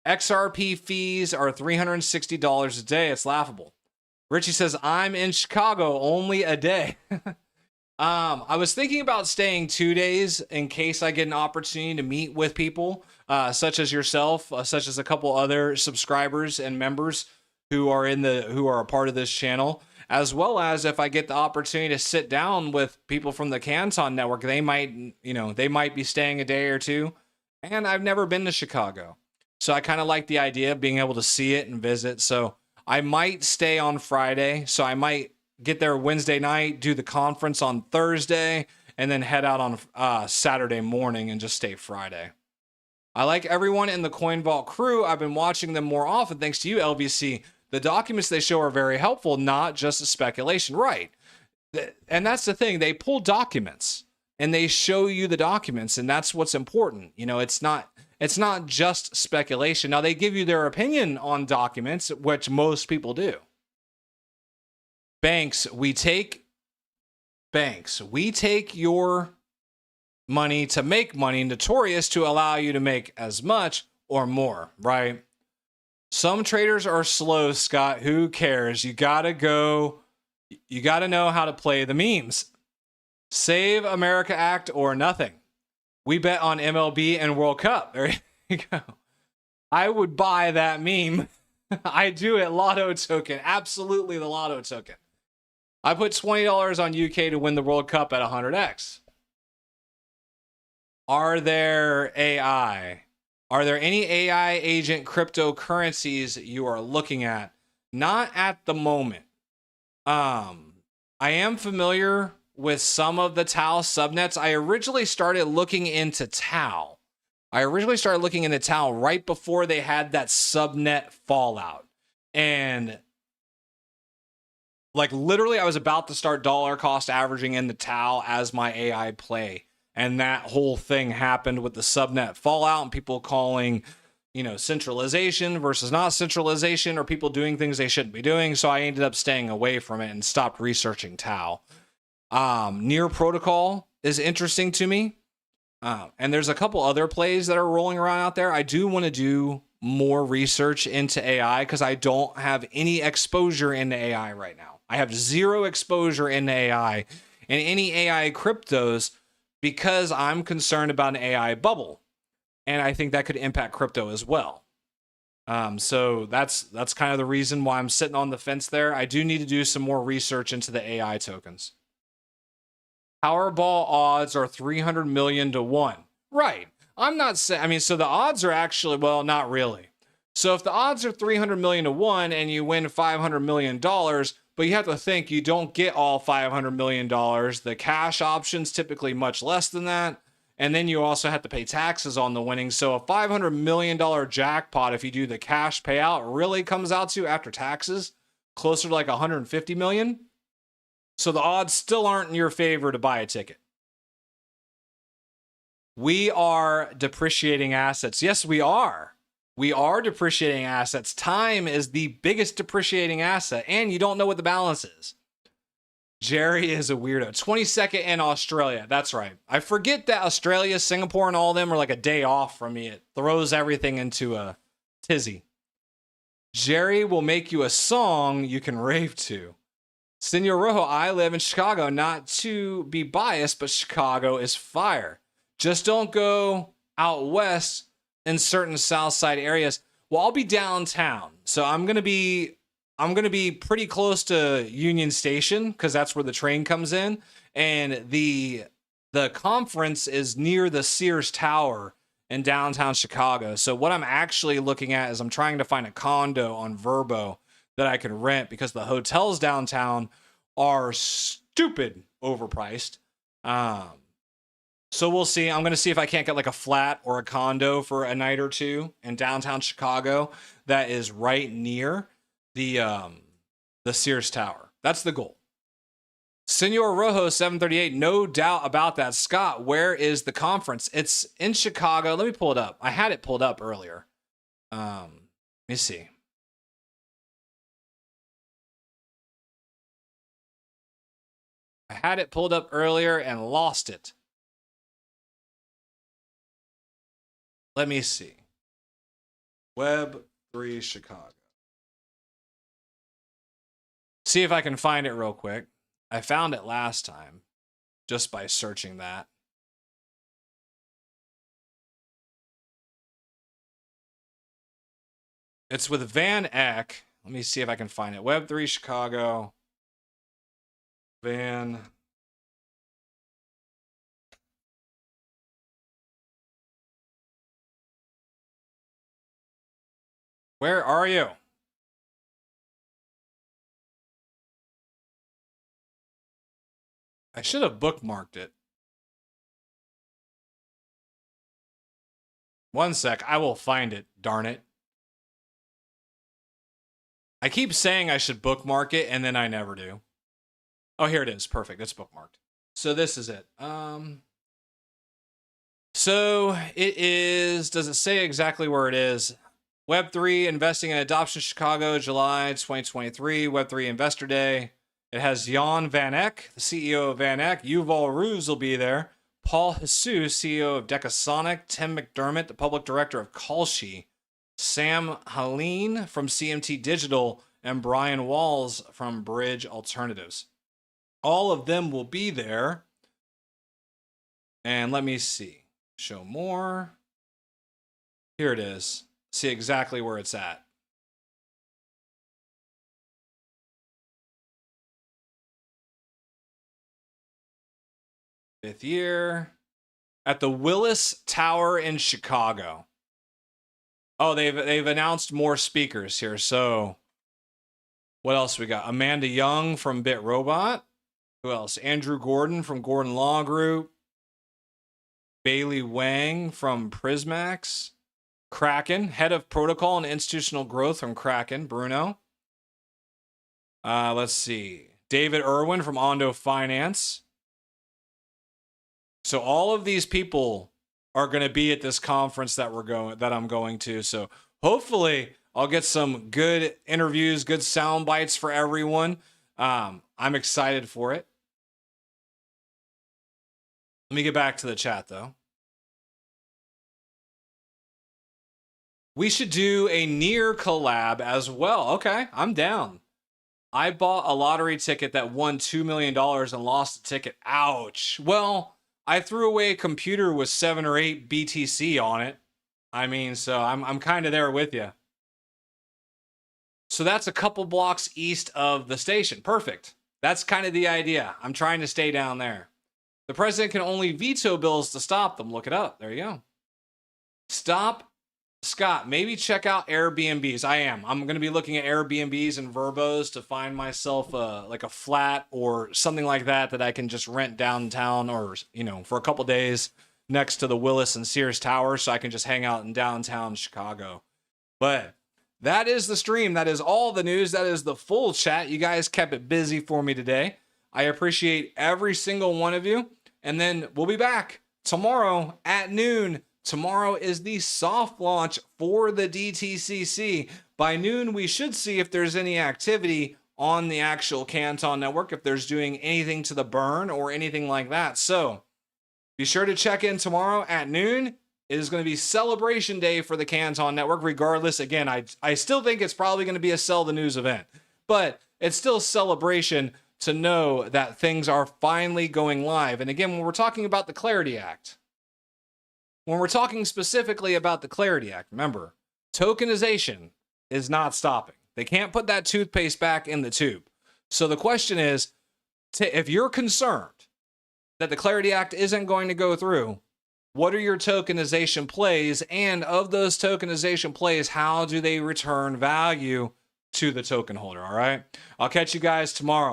XRP fees are $360 a day. It's laughable. Richie says, I'm in Chicago only a day. I was thinking about staying 2 days in case I get an opportunity to meet with people such as yourself, such as a couple other subscribers and members who are a part of this channel, as well as if I get the opportunity to sit down with people from the Canton Network. They might be staying a day or two, and I've never been to Chicago. So I kind of like the idea of being able to see it and visit. So I might stay on Friday. So I might get there Wednesday night, do the conference on Thursday, and then head out on Saturday morning and just stay Friday. I like everyone in the Coin Vault crew. I've been watching them more often thanks to you, LVC. The documents they show are very helpful, not just a speculation. Right. And that's the thing. They pull documents and they show you the documents, and that's what's important. You know, it's not just speculation. Now, they give you their opinion on documents, which most people do. Banks, we take your money to make money, notorious to allow you to make as much or more, right? Some traders are slow, Scott. Who cares? You gotta know how to play the memes. Save America Act or nothing. We bet on MLB and World Cup. There you go. I would buy that meme. I do it. Lotto token. Absolutely the Lotto token. I put $20 on UK to win the World Cup at 100x. Are there any AI agent cryptocurrencies you are looking at? Not at the moment. I am familiar with some of the Tau subnets. I originally started looking into Tau. Right before they had that subnet fallout. And like literally I was about to start dollar cost averaging into Tau as my AI play. And that whole thing happened with the subnet fallout and people calling, centralization versus not centralization, or people doing things they shouldn't be doing. So I ended up staying away from it and stopped researching Tau. Near protocol is interesting to me. And there's a couple other plays that are rolling around out there. I do want to do more research into AI because I don't have any exposure into AI right now. I have zero exposure into AI and any AI cryptos because I'm concerned about an AI bubble. And I think that could impact crypto as well. So that's kind of the reason why I'm sitting on the fence there. I do need to do some more research into the AI tokens. Powerball odds are 300 million to 1. Right. I'm not saying, so the odds are actually, well, not really. So if the odds are 300 million to 1 and you win $500 million, but you have to think you don't get all $500 million. The cash option's typically much less than that. And then you also have to pay taxes on the winnings. So a $500 million jackpot, if you do the cash payout, really comes out to, after taxes, closer to like 150 million. So the odds still aren't in your favor to buy a ticket. We are depreciating assets. Yes, we are. We are depreciating assets. Time is the biggest depreciating asset, and you don't know what the balance is. Jerry is a weirdo. 22nd in Australia. That's right. I forget that Australia, Singapore, and all of them are like a day off from me. It throws everything into a tizzy. Jerry will make you a song you can rave to. Senor Rojo, I live in Chicago. Not to be biased, but Chicago is fire. Just don't go out west in certain south side areas. Well, I'll be downtown. So I'm going to be pretty close to Union Station because that's where the train comes in. And the conference is near the Sears Tower in downtown Chicago. So what I'm actually looking at is I'm trying to find a condo on Verbo that I can rent because the hotels downtown are stupid overpriced. So we'll see. I'm going to see if I can't get like a flat or a condo for a night or two in downtown Chicago that is right near the Sears Tower. That's the goal. Senor Rojo 738, no doubt about that. Scott, where is the conference? It's in Chicago. Let me pull it up. I had it pulled up earlier. Let me see. I had it pulled up earlier and lost it. Let me see. Web3 Chicago. See if I can find it real quick. I found it last time just by searching that. It's with Van Eck. Let me see if I can find it. Web3 Chicago. Van. Where are you? I should have bookmarked it. One sec, I will find it, darn it. I keep saying I should bookmark it, and then I never do. Oh, here it is. Perfect. It's bookmarked. So this is it. So it is, does it say exactly where it is? Web3 Investing in Adoption Chicago, July 2023, Web3 Investor Day. It has Jan Van Eck, the CEO of Van Eck. Yuval Ruse will be there. Paul Jesus, CEO of Decasonic. Tim McDermott, the public director of Kalshi. Sam Haleen from CMT Digital. And Brian Walls from Bridge Alternatives. All of them will be there. And let me see. Show more. Here it is. See exactly where it's at. Fifth year at the Willis Tower in Chicago. Oh, they've announced more speakers here. So what else we got? Amanda Young from BitRobot. Who else? Andrew Gordon from Gordon Law Group. Bailey Wang from Prismax. Kraken, head of protocol and institutional growth from Kraken, Bruno. Let's see. David Irwin from Ondo Finance. So all of these people are going to be at this conference that I'm going to. So hopefully I'll get some good interviews, good sound bites for everyone. I'm excited for it. Let me get back to the chat though. We should do a near collab as well. Okay, I'm down. I bought a lottery ticket that won $2 million and lost the ticket. Ouch. Well, I threw away a computer with 7 or 8 BTC on it. I mean, so I'm kind of there with you. So that's a couple blocks east of the station. Perfect. That's kind of the idea. I'm trying to stay down there. The president can only veto bills to stop them. Look it up. There you go. Stop. Scott, maybe check out Airbnbs. I'm going to be looking at Airbnbs and Verbos to find myself like a flat or something like that I can just rent downtown or, for a couple days next to the Willis and Sears Tower so I can just hang out in downtown Chicago. But that is the stream. That is all the news. That is the full chat. You guys kept it busy for me today. I appreciate every single one of you. And then we'll be back tomorrow at noon. Tomorrow is the soft launch for the DTCC. By noon, we should see if there's any activity on the actual Canton network, if there's doing anything to the burn or anything like that. So be sure to check in tomorrow at noon. It is going to be celebration day for the Canton network. Regardless, again, I still think it's probably going to be a sell the news event, but it's still celebration to know that things are finally going live. And again, when we're talking about the Clarity Act, when we're talking specifically about the Clarity Act, remember, tokenization is not stopping. They can't put that toothpaste back in the tube. So the question is, if you're concerned that the Clarity Act isn't going to go through, what are your tokenization plays? And of those tokenization plays, how do they return value to the token holder? All right. I'll catch you guys tomorrow.